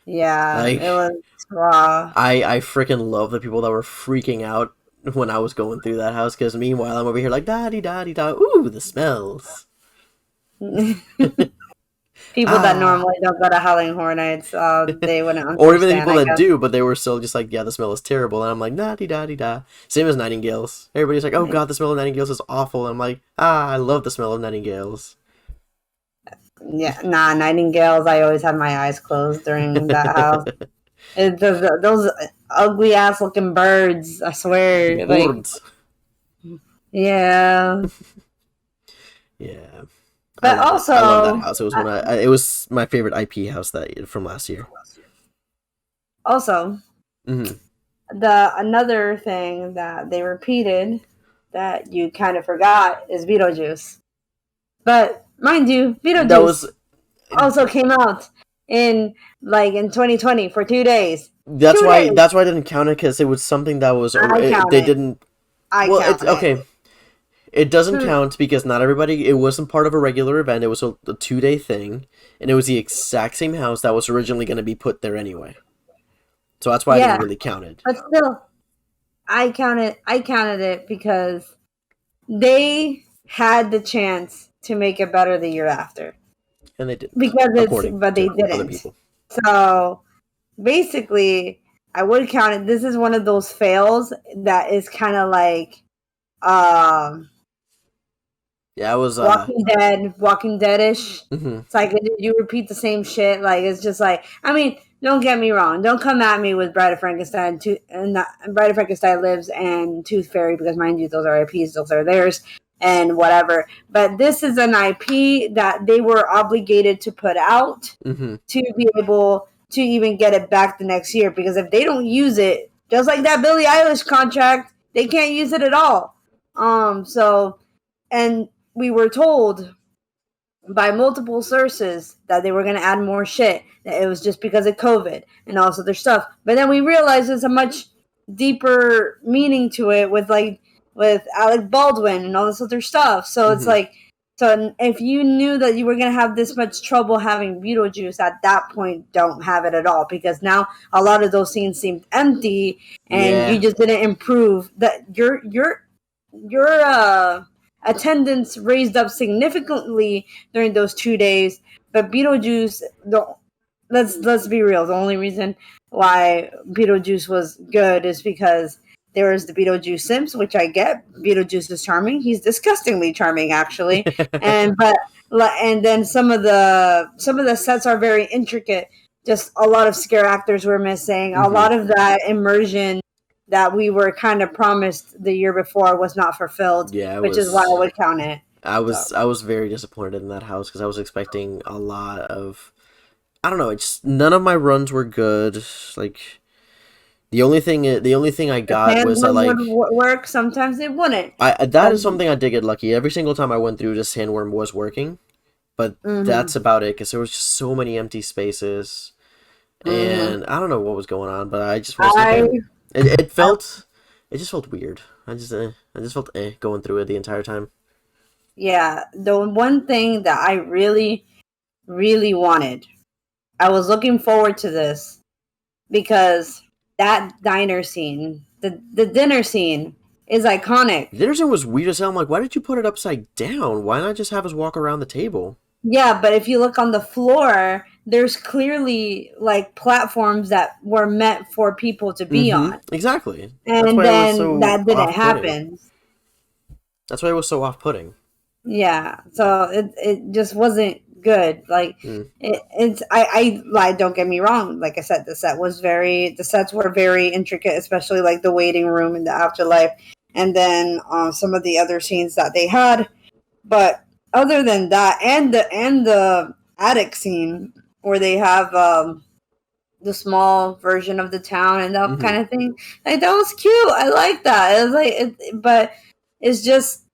Yeah, Like, it was raw. I freaking love the people that were freaking out when I was going through that house, because meanwhile I'm over here like da-dee-da-dee-da, ooh, the smells. People that normally don't go to Howling Hornets, they wouldn't understand. Or even the people that do, but they were still just like, yeah, the smell is terrible. And I'm like, da-dee-da-dee-da. Same as Nightingales. Everybody's like, oh god, the smell of Nightingales is awful. And I'm like, I love the smell of Nightingales. Yeah, nah, Nightingales, I always had my eyes closed during that house. Those ugly ass looking birds, I swear. Birds. Like, yeah. Yeah. But I also, love that house. It was it was my favorite IP house from last year. Also, another thing that they repeated that you kind of forgot is Beetlejuice. But mind you, Beetlejuice also came out in 2020 for 2 days. That's why I didn't count it, because it was something that was okay. It doesn't count because not everybody. It wasn't part of a regular event. It was a 2-day thing, and it was the exact same house that was originally going to be put there anyway. So that's why I didn't really count it. But still, I counted it because they had the chance to make it better the year after, and they did but they didn't. So basically, I would count it. This is one of those fails that is kind of like. Yeah, it was Walking Dead-ish. It's like you repeat the same shit. Like, it's just like, I mean, don't get me wrong. Don't come at me with Bride of Frankenstein. Bride of Frankenstein Lives and Tooth Fairy, because mind you, those are IPs, those are theirs, and whatever. But this is an IP that they were obligated to put out to be able to even get it back the next year. Because if they don't use it, just like that Billie Eilish contract, they can't use it at all. And we were told by multiple sources that they were going to add more shit. That it was just because of COVID and all this other stuff. But then we realized there's a much deeper meaning to it with Alec Baldwin and all this other stuff. So it's like, so if you knew that you were going to have this much trouble having Beetlejuice at that point, don't have it at all, because now a lot of those scenes seemed empty and you just didn't improve. That your attendance raised up significantly during those 2 days, but Beetlejuice, let's be real, the only reason why Beetlejuice was good is because there is the Beetlejuice Sims, which I get. Beetlejuice is charming. He's disgustingly charming, actually. and then some of the sets are very intricate. Just a lot of scare actors were missing. A lot of that immersion that we were kind of promised the year before was not fulfilled. Which is why I would count it. I was very disappointed in that house because I was expecting a lot of. I don't know. It's none of my runs were good. Like the only thing I got was would work. Sometimes it wouldn't. That is something I did get lucky. Every single time I went through, this sandworm was working, but that's about it because there was just so many empty spaces, and I don't know what was going on, but I just was. It just felt weird. I just felt going through it the entire time. Yeah, the one thing that I really, really wanted, I was looking forward to this because that diner scene, the dinner scene, is iconic. The dinner scene was weird as hell. I'm like, why did you put it upside down? Why not just have us walk around the table? Yeah, but if you look on the floor, there's clearly like platforms that were meant for people to be on, Exactly. That's and why it was then so that didn't off-putting. happen. That's why it was so off-putting. Yeah, so it just wasn't good. Like it's I like, don't get me wrong. Like I said, the sets were very intricate, especially like the waiting room in the afterlife, and then some of the other scenes that they had. But other than that, and the attic scene where they have the small version of the town and that kind of thing, like that was cute. I like that. It was like, but it's just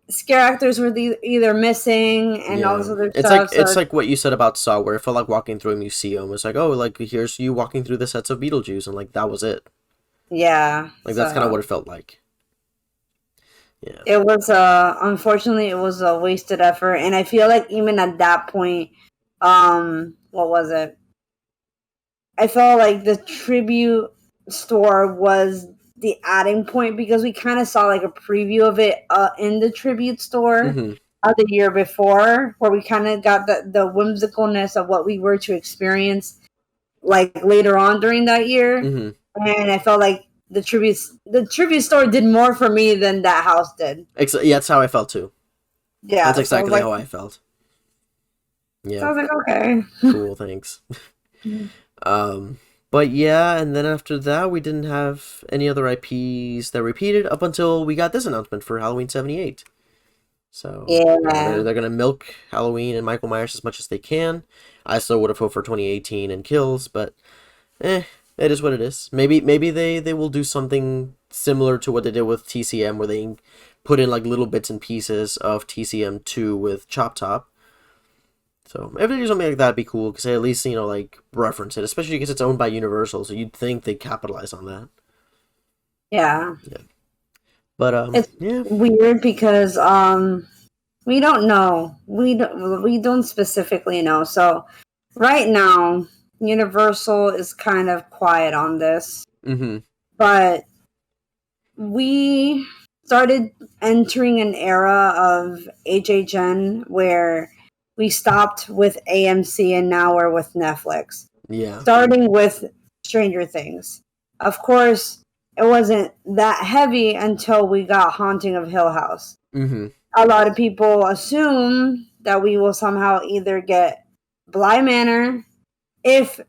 scare actors were either missing and all this other stuff. It's like what you said about Saw, where it felt like walking through a museum. It's like, oh, like here's you walking through the sets of Beetlejuice, and like that was it. Yeah, like that's kind of what it felt like. Yeah, it was unfortunately it was a wasted effort, and I feel like even at that point, what was it? I felt like the tribute store was the adding point because we kind of saw like a preview of it in the tribute store of the year before, where we kind of got the whimsicalness of what we were to experience like later on during that year. And I felt like the tribute store did more for me than that house did. Yeah, that's how I felt too. Yeah, that's exactly how I felt. Yeah, so I was like, okay, cool, thanks. But yeah, and then after that, we didn't have any other IPs that repeated up until we got this announcement for Halloween 78. So they're gonna milk Halloween and Michael Myers as much as they can. I still would have hoped for 2018 and Kills, but it is what it is. Maybe they will do something similar to what they did with TCM, where they put in like little bits and pieces of TCM 2 with Chop Top. So if they do something like that, it'd be cool, because they at least, like, reference it, especially because it's owned by Universal, so you'd think they'd capitalize on that. Yeah. But, it's weird because, we don't know. We don't specifically know. So right now, Universal is kind of quiet on this. But we started entering an era of HHN where we stopped with AMC and now we're with Netflix. Yeah. Starting with Stranger Things. Of course, it wasn't that heavy until we got Haunting of Hill House. A lot of people assume that we will somehow either get Bly Manor, if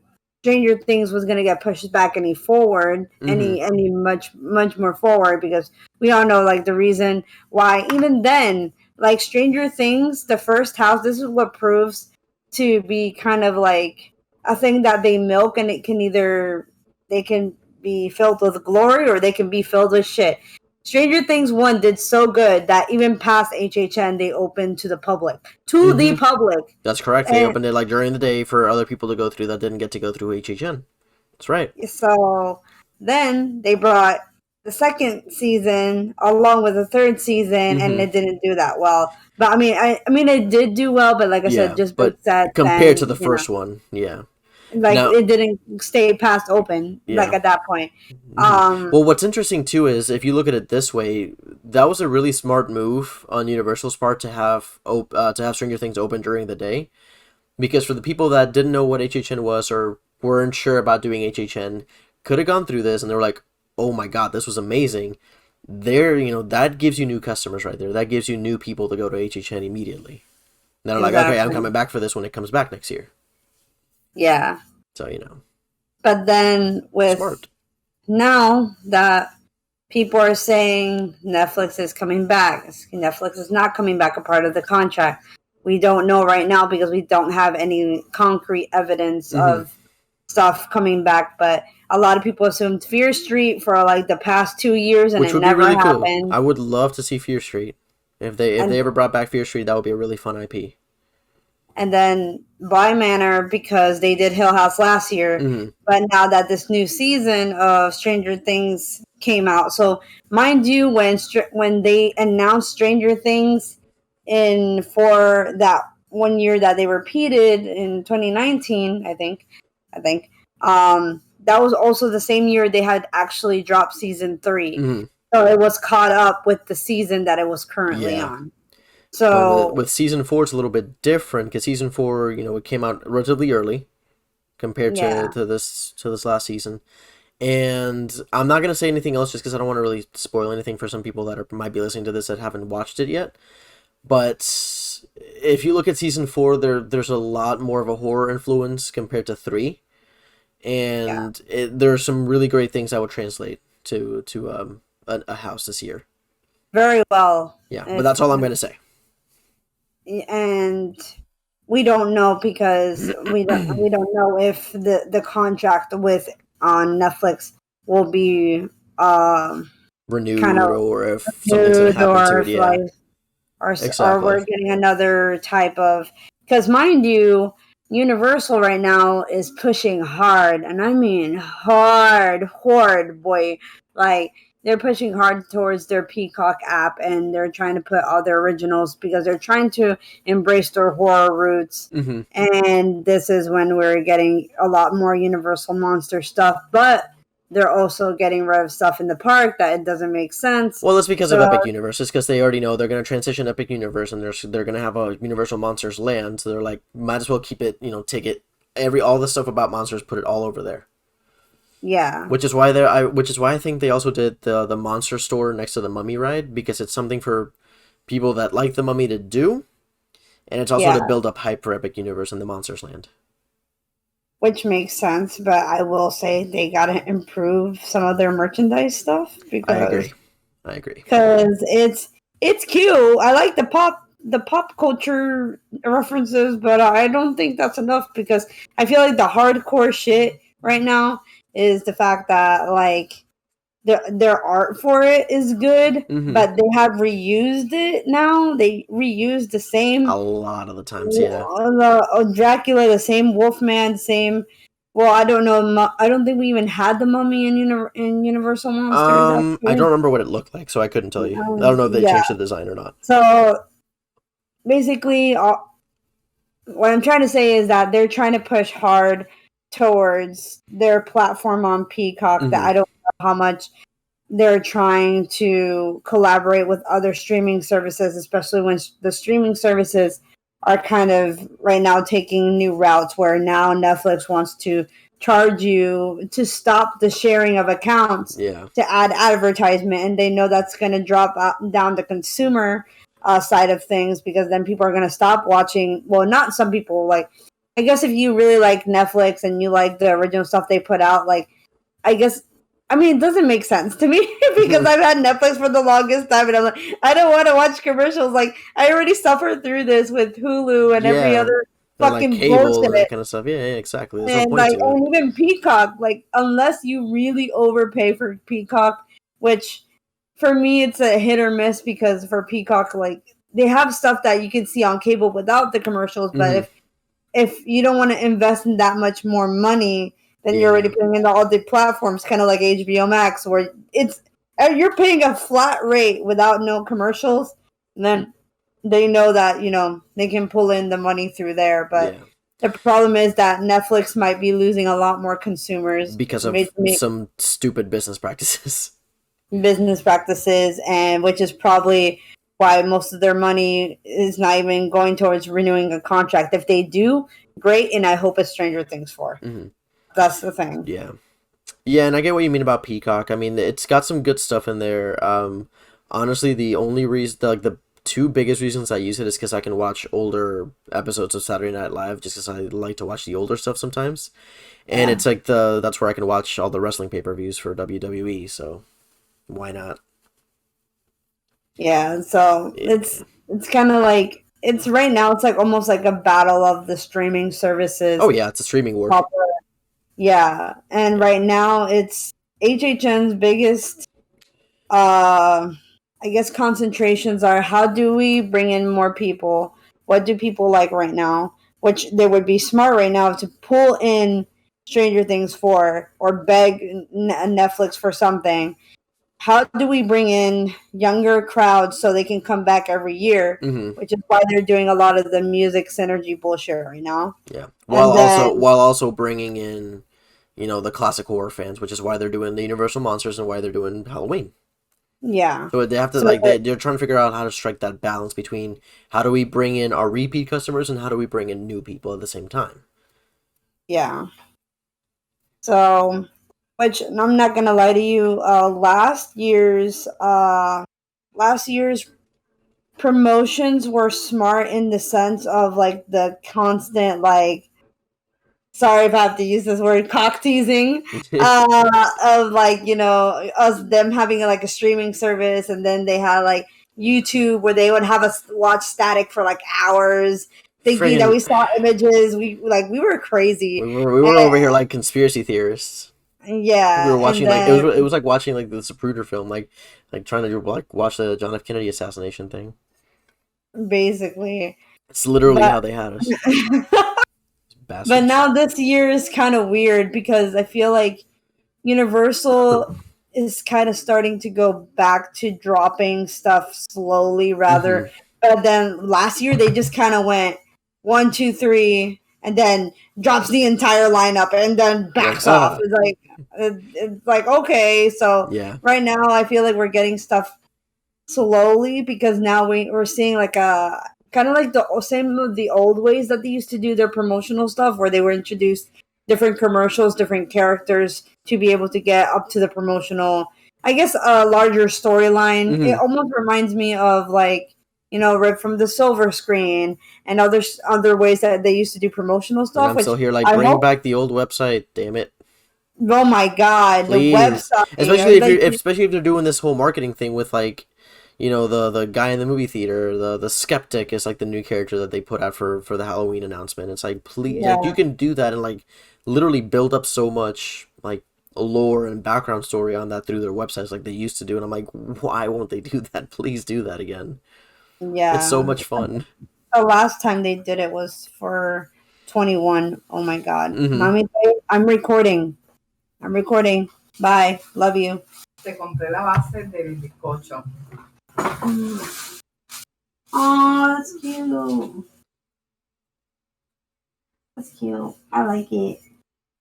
Stranger Things was going to get pushed back any forward, any much more forward, because we all know like the reason why. Even then, like Stranger Things, the first house, this is what proves to be kind of like a thing that they milk, and it can they can be filled with glory or they can be filled with shit. Stranger Things 1 did so good that even past HHN, they opened to the public. The public. That's correct. They opened it like during the day for other people to go through that didn't get to go through HHN. That's right. So then they brought the second season along with the third season, and it didn't do that well. But I mean, it did do well. But like I said, just but that compared to the first one, like it didn't stay past open. Like at that point. Well, what's interesting too is if you look at it this way, that was a really smart move on Universal's part to have Stranger Things open during the day, because for the people that didn't know what HHN was or weren't sure about doing HHN, could have gone through this and they were like, oh my god, this was amazing. That gives you new customers right there. That gives you new people to go to HHN immediately. And they're like, okay, I'm coming back for this when it comes back next year. Yeah. So, But then with smart. Now that people are saying Netflix is coming back, Netflix is not coming back a part of the contract. We don't know right now because we don't have any concrete evidence of stuff coming back. But a lot of people assumed Fear Street for like the past 2 years, and which it would never be really happened. Cool. I would love to see Fear Street. If they ever brought back Fear Street, that would be a really fun IP. And then Bly Manor, because they did Hill House last year. But now that this new season of Stranger Things came out, so mind you, when they announced Stranger Things for that 1 year that they repeated in 2019, I think, that was also the same year they had actually dropped season 3. So it was caught up with the season that it was currently on. So with season 4, it's a little bit different because season 4, it came out relatively early compared yeah, to this last season. And I'm not gonna say anything else just because I don't want to really spoil anything for some people that might be listening to this that haven't watched it yet. But if you look at season 4, there's a lot more of a horror influence compared to 3, yeah, and there are some really great things that would translate to a house this year. very well. Yeah, but that's all I'm gonna say. And we don't know because we don't know if the contract with on Netflix will be kind Renewed of or if something's gonna renewed, happen or to it. if Yeah, like or exactly. we're getting another type of, because mind you, Universal right now is pushing hard, and I mean hard, boy. Like, they're pushing hard towards their Peacock app, and they're trying to put all their originals because they're trying to embrace their horror roots. Mm-hmm. And this is when we're getting a lot more Universal Monster stuff, but they're also getting rid of stuff in the park that it doesn't make sense. Well, it's because of So Epic Universe. It's because they already know they're going to transition Epic Universe, and they're going to have a Universal Monsters land. So they're like, might as well keep it. Take it all the stuff about monsters, put it all over there. yeah, Which is why I think they also did the monster store next to the Mummy ride, because it's something for people that like the Mummy to do, and it's also yeah, to build up hype for Epic Universe and the Monsters Land. which makes sense. But I will say they gotta improve some of their merchandise stuff I because agree. I agree. it's cute. I like the pop culture references, but I don't think that's enough because I feel like the hardcore shit right now is the fact that like their art for it is good, Mm-hmm. but they have reused it now. They reused the same A lot of the times, yeah. Dracula, the same Wolfman, same. Well, I don't know. I don't think we even had the Mummy in Universal Monsters. I Actually. don't remember what it looked like, so I couldn't tell you. I don't know if they Yeah. changed the design or not. So basically, what I'm trying to say is that they're trying to push hard towards their platform on Peacock. Mm-hmm. That I don't know how much they're trying to collaborate with other streaming services, especially when the streaming services are kind of right now taking new routes where now Netflix wants to charge you to stop the sharing of accounts to add advertisement, and they know that's going to drop down the consumer side of things, because then people are going to stop watching. Well, not some people, like, I guess if you really like Netflix and you like the original stuff they put out, like, I guess, I mean, it doesn't make sense to me because I've had Netflix for the longest time, and I'm like, I don't want to watch commercials. Like, I already suffered through this with Hulu and every other fucking like cable bullshit. and that kind of stuff. Yeah, exactly. There's no And point like, to it. and even Peacock, like, unless you really overpay for Peacock, which for me it's a hit or miss, because for Peacock, like, they have stuff that you can see on cable without the commercials, but if you don't want to invest in that much more money, then you're already paying into all the platforms, kind of like HBO Max, where you're paying a flat rate without no commercials, and then they know that they can pull in the money through there. But the problem is that Netflix might be losing a lot more consumers because of some stupid business practices. And which is probably why most of their money is not even going towards renewing a contract. If they do, great, and I hope it's Stranger Things 4. Mm-hmm. That's the thing. Yeah, and I get what you mean about Peacock. I mean, it's got some good stuff in there. Honestly, the only reason, the two biggest reasons I use it is because I can watch older episodes of Saturday Night Live, just because I like to watch the older stuff sometimes. And it's like that's where I can watch all the wrestling pay-per-views for WWE, so why not? Yeah, so it's kind of like, it's right now, it's like almost like a battle of the streaming services. Oh yeah, it's a streaming war. Yeah, and right now it's HHN's biggest I guess concentrations are, how do we bring in more people? What do people like right now? Which they would be smart right now to pull in Stranger Things 4 or beg Netflix for something. How do we bring in younger crowds so they can come back every year? Which is why they're doing a lot of the music synergy bullshit right now. Yeah, while also bringing in, the classic horror fans, which is why they're doing the Universal Monsters and why they're doing Halloween. Yeah. So they have to So they're trying to figure out how to strike that balance between how do we bring in our repeat customers and how do we bring in new people at the same time. yeah. So, which I'm not gonna lie to you, last year's promotions were smart in the sense of like the constant like, sorry if I have to use this word, cock teasing, of like, you know, us them having like a streaming service, and then they had like YouTube where they would have us watch static for like hours, thinking that Friggin', we saw images. We were crazy. we were over here like conspiracy theorists. We were Yeah, and watching like then it was like watching like the Zapruder film, like trying to like watch the John F. Kennedy assassination thing. basically, It's literally but how they had us, but bastards. now this year is kind of weird because I feel like Universal is kind of starting to go back to dropping stuff slowly Hmm. rather. But then last year they just kind of went 1, 2, 3, and then drops the entire lineup and then Like backs off. It's like okay, so yeah, right now I feel like we're getting stuff slowly because now we're seeing like a kind of like the same of the old ways that they used to do their promotional stuff where they were introduced different commercials, different characters to be able to get up to the promotional, I guess, a larger storyline. It hmm. almost reminds me of like, you know, right from the silver screen and other ways that they used to do promotional And stuff, I'm still which here like I bring hope. back the old website, damn it. Oh my god, the Please, website, like, especially if they're doing this whole marketing thing with like, you know, the guy in the movie theater, the skeptic is like the new character that they put out for the Halloween announcement. It's like please, like you yeah, can do that and like literally build up so much like lore and background story on that through their websites like they used to do. And I'm like, why won't they do that? Please do that again. It's so yeah. much fun. The last time they did it was for 21. Oh my god. Hmm. Mommy, I'm recording. I'm recording. Bye. Love you. Te compré la base del bizcocho. Oh, that's cute. That's cute. I like it.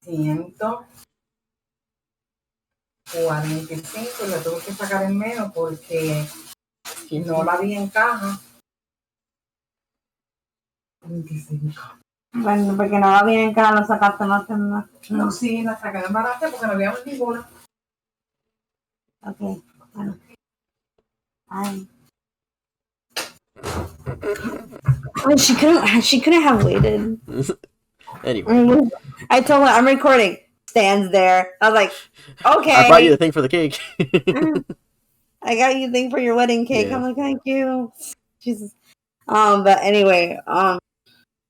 145, la tuve que sacar en menos porque no la vi en caja. 25. Bueno, porque no la vi en caja, la sacaste más en más. No, sí, la saqué en barata porque no había ninguna. Ok, bueno. Ay. Oh, she couldn't have waited. Anyway, I told her I'm recording. Stands there. I was like, okay. I brought you the thing for the cake. I got you a thing for your wedding cake. Yeah. I'm like, thank you. Jesus. But anyway,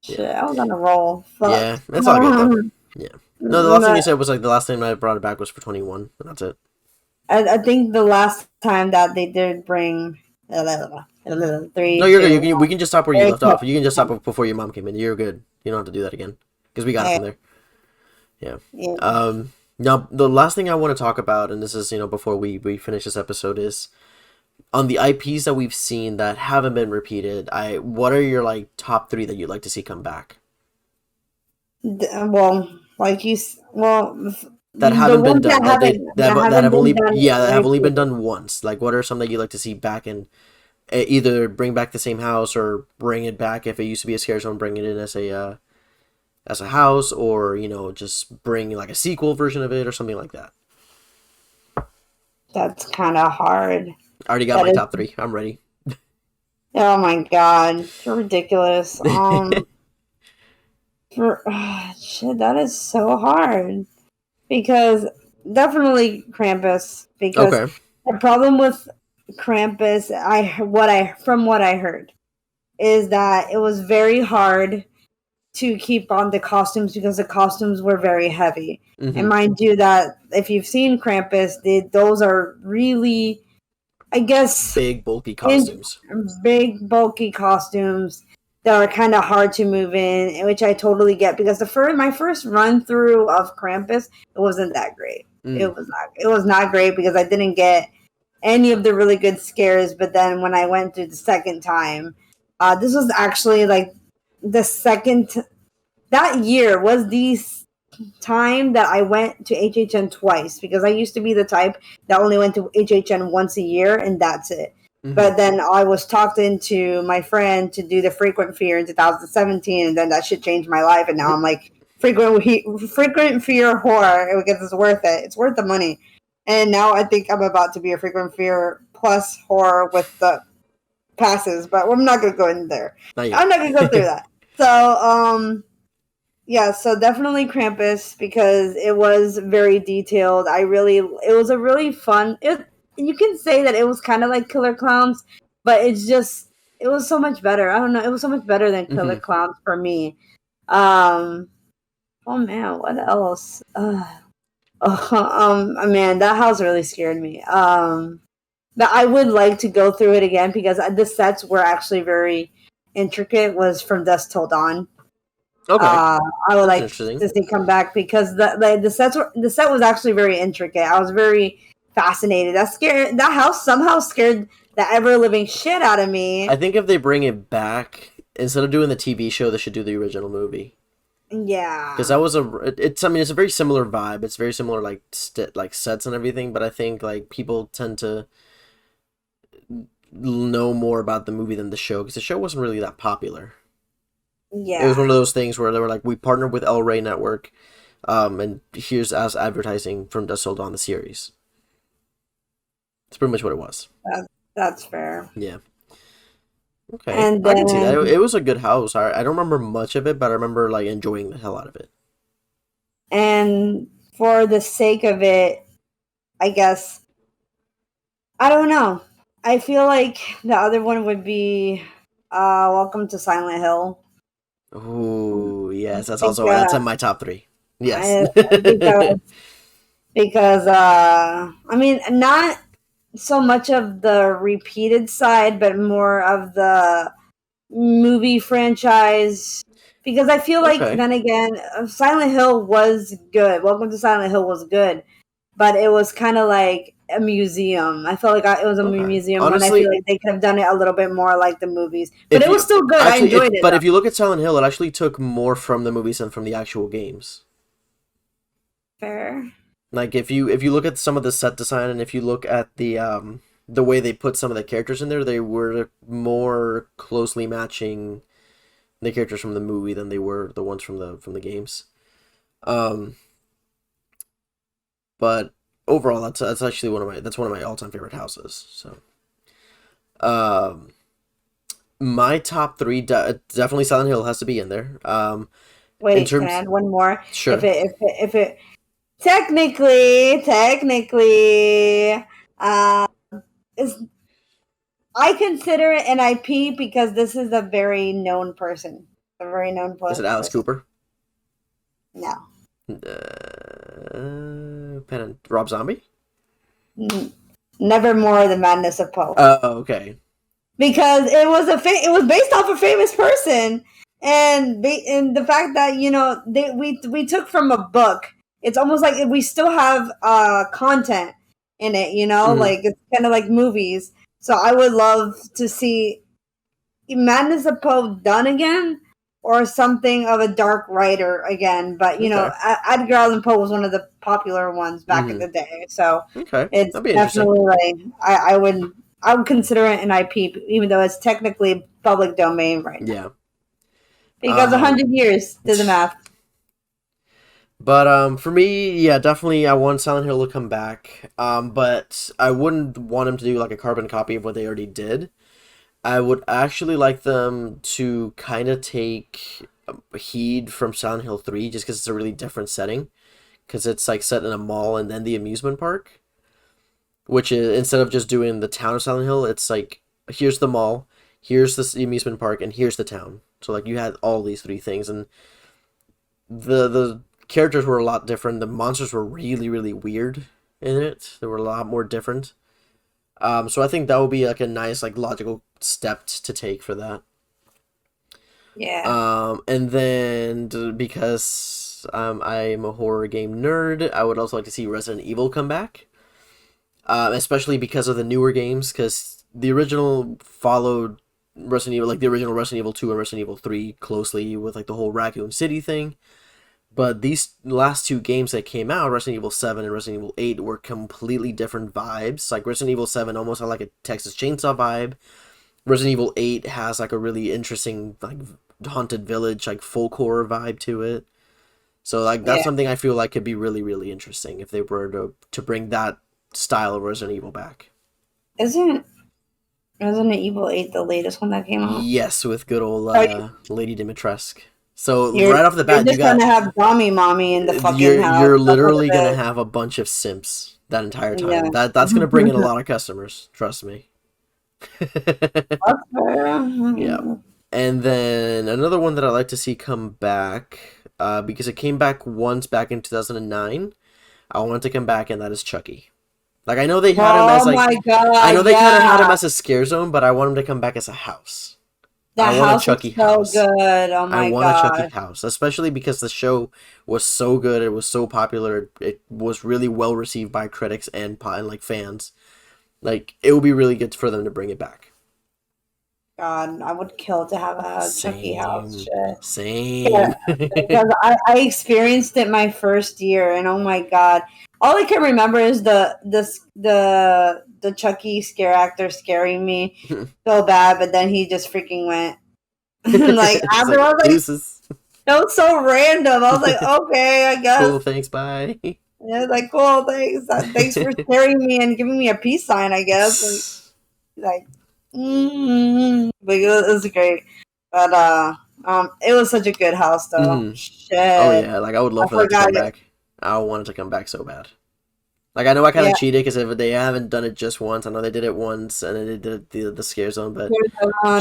shit, I was on a roll. Fuck. Yeah, it's all good though. Yeah. No, the last thing you said was like the last time I brought it back was for 21, and that's it. I think the last time that they did bring 3, No, you're 2, good. We can just stop where you left 1. off. You can just stop before your mom came in. You're good. You don't have to do that again because we got it from there. Yeah. Yeah. Now the last thing I want to talk about, and this is before we finish this episode, is on the IPs that we've seen that haven't been repeated. What are your like top 3 that you'd like to see come back? Well, like That the haven't been ones done. That have only that have only been repeated. done once. Like, what are some that you'd like to see back and either bring back the same house or bring it back if it used to be a scare zone, bring it in as a house, or just bring like a sequel version of it or something like that. That's kind of hard. I already got my top 3. I'm ready. Oh my god, you're ridiculous. Shit, that is so hard because definitely Krampus. Because Okay. the problem with Krampus, from what I heard, is that it was very hard to keep on the costumes because the costumes were very heavy. Mm-hmm. And mind you, that if you've seen Krampus, those are really, I guess, Big bulky costumes. Big bulky costumes that are kind of hard to move in, which I totally get because my first run through of Krampus, it wasn't that great. It was not great because I didn't get any of the really good scares. But then when I went through the second time, this was actually like the second that year was time that I went to HHN twice because I used to be the type that only went to HHN once a year and that's it. Mhm. But then I was talked into my friend to do the frequent fear in 2017, and then that shit changed my life. And now I'm like frequent fear horror because it's worth it. It's worth the money. And now I think I'm about to be a frequent fear plus horror with the passes, but I'm not gonna go in there. Not yet. I'm not gonna go through that. So yeah, so definitely Krampus because it was very detailed. It was a really fun. You can say that it was kind of like Killer Clowns, but it was so much better. I don't know, it was so much better than Killer Clowns for me. Oh man, what else? Man, that house really scared me. But I would like to go through it again because the sets were actually very intricate. Was from Dusk Till Dawn. Okay. I would like interesting. to see come back because the set was actually very intricate. I was very fascinated. That house somehow scared the ever living shit out of me. I think if they bring it back, instead of doing the TV show, they should do the original movie. Yeah, Because that was it's a very similar vibe. It's very similar like sets and everything, but I think like people tend to know more about the movie than the show because the show wasn't really that popular. Yeah, It was one of those things where they were like, we partnered with El Rey Network, and here's us advertising from Dusk Till Dawn the series. It's pretty much what it was. that's fair. Yeah. Okay, And I can see that. then- It was a good house. I don't remember much of it, but I remember like enjoying the hell out of it. And for the sake of it, I guess I don't know. I feel like the other one would be Welcome to Silent Hill. Ooh, yes, that's Because- also that's in my top 3. Yes. because I mean, not so much of the repeated side, but more of the movie franchise. Because I feel like Okay. then again, Silent Hill was good. Welcome to Silent Hill was good, but it was kind of like a museum. I felt like it was a Okay. museum Honestly- when I feel like they could have done it a little bit more like the movies. But it was still good. I enjoyed it. But if you look at Silent Hill, it actually took more from the movies than from the actual games. Fair. Like if you look at some of the set design and if you look at the way they put some of the characters in there, they were more closely matching the characters from the movie than they were the ones from the games. But overall, that's actually one of my all-time favorite houses. So, my top 3 definitely Silent Hill has to be in there. Wait, can I add one more? Sure. If it technically, is I consider it an IP because this is a very known person, a very known person. Is it Alice Cooper? No, Rob Zombie? Nevermore: The Madness of Poe. Oh, okay. Because it was it was based off a famous person, and the fact that we took from a book. It's almost like we still have content in it. Like it's kind of like movies. So I would love to see Madness of Poe done again, or something of a dark writer again. But Okay. Edgar Allan Poe was one of the popular ones back in the day. So Okay. it's That'd be interesting. definitely like I would consider it an IP, even though it's technically public domain right now. Yeah. Because 100 years did the math. But for me, yeah, definitely I want Silent Hill to come back. But I wouldn't want him to do like a carbon copy of what they already did. I would actually like them to kind of take heed from Silent Hill 3 just because it's a really different setting. Because it's like set in a mall and then the amusement park. Which is, instead of just doing the town of Silent Hill, it's like, here's the mall, here's the amusement park, and here's the town. So like you had all these 3 things. And the characters were a lot different. The monsters were really, really weird in it. They were a lot more different. So I think that would be like a nice, like logical step to take for that. Yeah. And then because I'm a horror game nerd, I would also like to see Resident Evil come back. Especially because of the newer games, because the original followed Resident Evil, like the original Resident Evil 2 and Resident Evil 3 closely with like the whole Raccoon City thing. But these last two games that came out, Resident Evil 7 and Resident Evil 8, were completely different vibes. Like, Resident Evil 7 almost had like a Texas Chainsaw vibe. Resident Evil 8 has like a really interesting, like, haunted village, like, folk horror vibe to it. So, like, that's something I feel like could be really, really interesting if they were to bring that style of Resident Evil back. Isn't Resident Evil 8 the latest one that came out? Yes, with good old Lady Dimitrescu. So You're, right off the bat, you're just gonna have Dommy Mommy in the fucking house. You're literally gonna have a bunch of simps that entire time. Yeah. That's gonna bring in a lot of customers. Trust me. Yeah. And then another one that I like to see come back, because it came back once back in 2009. I want it to come back, and that is Chucky. Like, I know they had him as like, my God, I know they kind of had him as a scare zone, but I want him to come back as a house. That I want house a Chucky is so house. good. Oh my I want God. a Chucky house, especially because the show was so good. It was so popular. It was really well received by critics and like fans. Like, it would be really good for them to bring it back. God, I would kill to have a Chucky house. Shit. Same. Yeah, because I experienced it my first year, and oh my God, all I can remember is the Chucky scare actor scaring me so bad, but then he just freaking went. Like, after I was like, that was so random. I was like, okay, I guess. Cool, thanks, bye. Yeah, like, cool, thanks. Thanks for scaring me and giving me a peace sign, I guess. Like but it was great. But it was such a good house, though. Shit. Oh yeah, like, I would love for that to come back. I want it to come back so bad. Like, I know I kind of cheated because they haven't done it just once. I know they did it once, and then they did the scare zone, but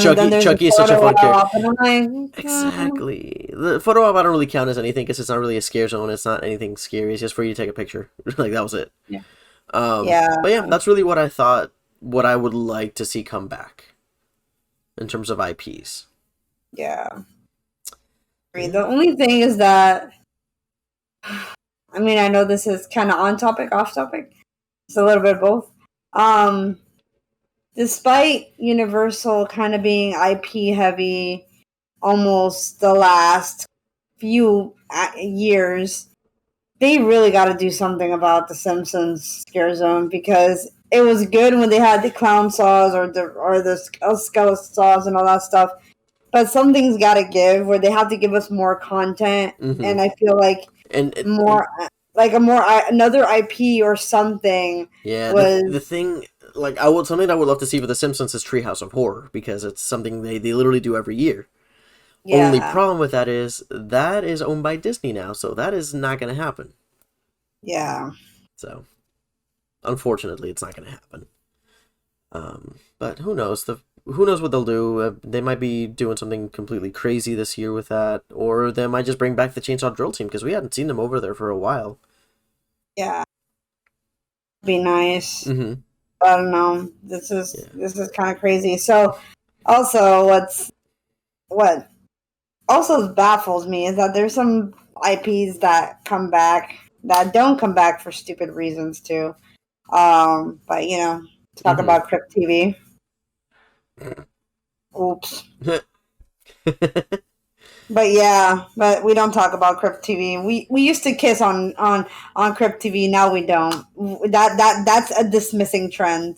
Chucky is such a fun character. Like, exactly. The photo op I don't really count as anything because it's not really a scare zone. It's not anything scary. It's just for you to take a picture. Like, that was it. Yeah. But yeah, that's really what I thought. What I would like to see come back in terms of IPs. Yeah. The only thing is that, I mean, I know this is kind of on topic, off topic. It's a little bit of both. Despite Universal kind of being IP heavy almost the last few years, they really got to do something about the Simpsons scare zone, because it was good when they had the clown saws or the skeleton saws and all that stuff. But something's got to give, where they have to give us more content, and I feel like another IP or something. Yeah, was the thing, like, something I would love to see for the Simpsons is Treehouse of Horror, because it's something they literally do every year. Yeah. Only problem with that is owned by Disney now, so that is not going to happen. Yeah. So, unfortunately, it's not going to happen. But who knows? Who knows what they'll do? They might be doing something completely crazy this year with that, or they might just bring back the Chainsaw Drill team, because we hadn't seen them over there for a while. Yeah, be nice. I don't know. This is kind of crazy. So, also, what also baffles me is that there's some IPs that come back that don't come back for stupid reasons too. But talk about Crypt TV. Oops. But we don't talk about Crypt TV. We used to kiss on Crypt TV. Now we don't. That's a dismissing trend.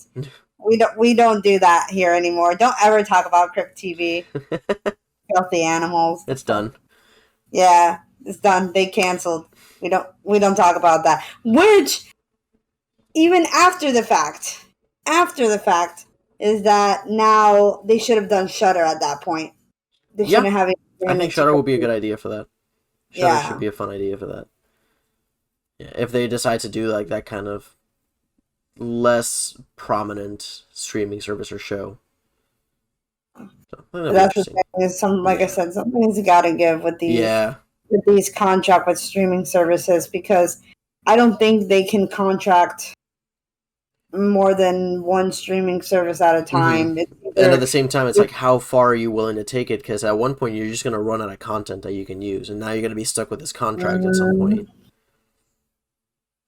We don't do that here anymore. Don't ever talk about Crypt TV. Filthy animals. It's done. Yeah, it's done. They canceled. We don't talk about that. Which, even after the fact, is that now they should have done Shudder at that point. They shouldn't have it. I think Shudder would be a good idea for that. Shudder should be a fun idea for that. Yeah, if they decide to do like that kind of less prominent streaming service or show. So, that's the thing. Is I said, something's got to give with these contract with streaming services, because I don't think they can contract more than one streaming service at a time. And at the same time, it's like, how far are you willing to take it? Because at one point, you're just going to run out of content that you can use, and now you're going to be stuck with this contract at some point.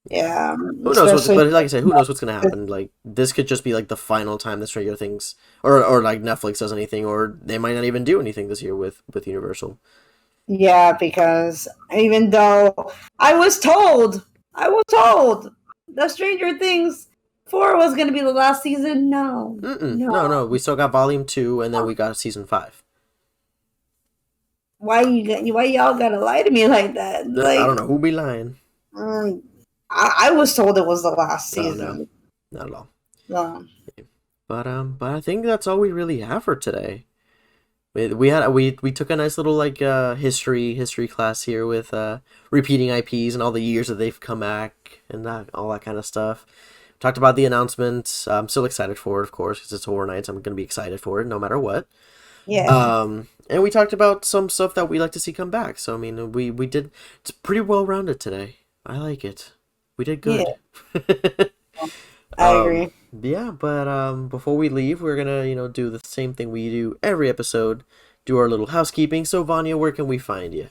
Yeah. Who knows? But like I said, who knows what's going to happen? Like, this could just be like the final time that Stranger Things, or like Netflix does anything, or they might not even do anything this year with Universal. Yeah, because even though I was told the Stranger Things 4 was going to be the last season. No, No. We still got volume 2, and then we got season 5. Why y'all gotta lie to me like that? I Like, don't know who be lying. I was told it was the last Oh no, season. not at all. Um, But I think that's all we really have for today. We took a nice little like history class here with repeating IPs and all the years that they've come back and all that kind of stuff. Talked about the announcement. I'm still excited for it, of course, because it's Horror Nights. I'm gonna be excited for it no matter what. yeah, And we talked about some stuff that we like to see come back. So I mean, we did. It's pretty well rounded today. I like it. We did yeah, good. I agree. Yeah, but before we leave, we're gonna do the same thing we do every episode, do our little housekeeping. So Vanya, where can we find you?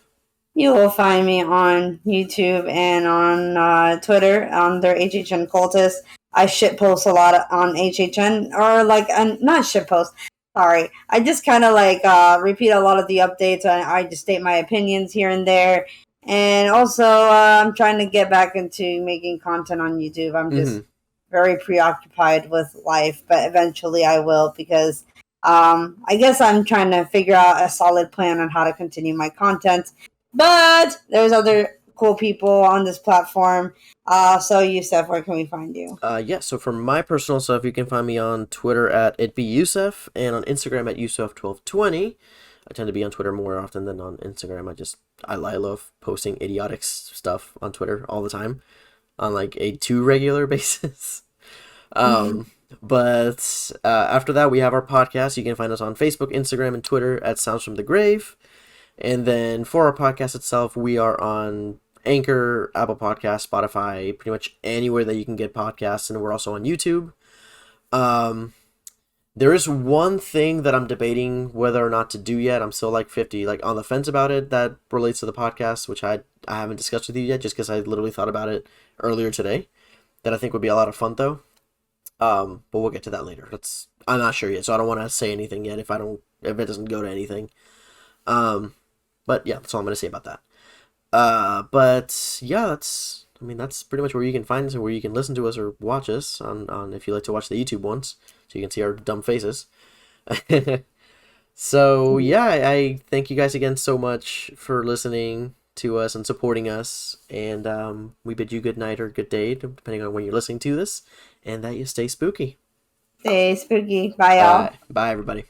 You will find me on YouTube and on Twitter under HHN Cultist. I shit post a lot on HHN, or like, not shit post. Sorry, I just kind of like repeat a lot of the updates. And I just state my opinions here and there. And also, I'm trying to get back into making content on YouTube. I'm just very preoccupied with life, but eventually I will, because I guess I'm trying to figure out a solid plan on how to continue my content. But there's other cool people on this platform. So Yussef, where can we find you? Yeah, so for my personal stuff, you can find me on Twitter at itbeyusef and on Instagram at Yusef1220. I tend to be on Twitter more often than on Instagram. I love posting idiotic stuff on Twitter all the time on like a too regular basis. But after that, we have our podcast. You can find us on Facebook, Instagram, and Twitter at Sounds from the Grave. And then for our podcast itself, we are on Anchor, Apple Podcasts, Spotify, pretty much anywhere that you can get podcasts, and we're also on YouTube. There is one thing that I'm debating whether or not to do yet. I'm still like 50, like on the fence about it, that relates to the podcast, which I haven't discussed with you yet, just because I literally thought about it earlier today. That I think would be a lot of fun though. But we'll get to that later. I'm not sure yet, so I don't want to say anything yet if it doesn't go to anything. But yeah, that's all I'm gonna say about that. But yeah, that's pretty much where you can find us and where you can listen to us or watch us on if you like to watch the YouTube ones, so you can see our dumb faces. So yeah, I thank you guys again so much for listening to us and supporting us, and we bid you good night or good day, depending on when you're listening to this, and that you stay spooky. Stay spooky. Bye, y'all. Bye everybody.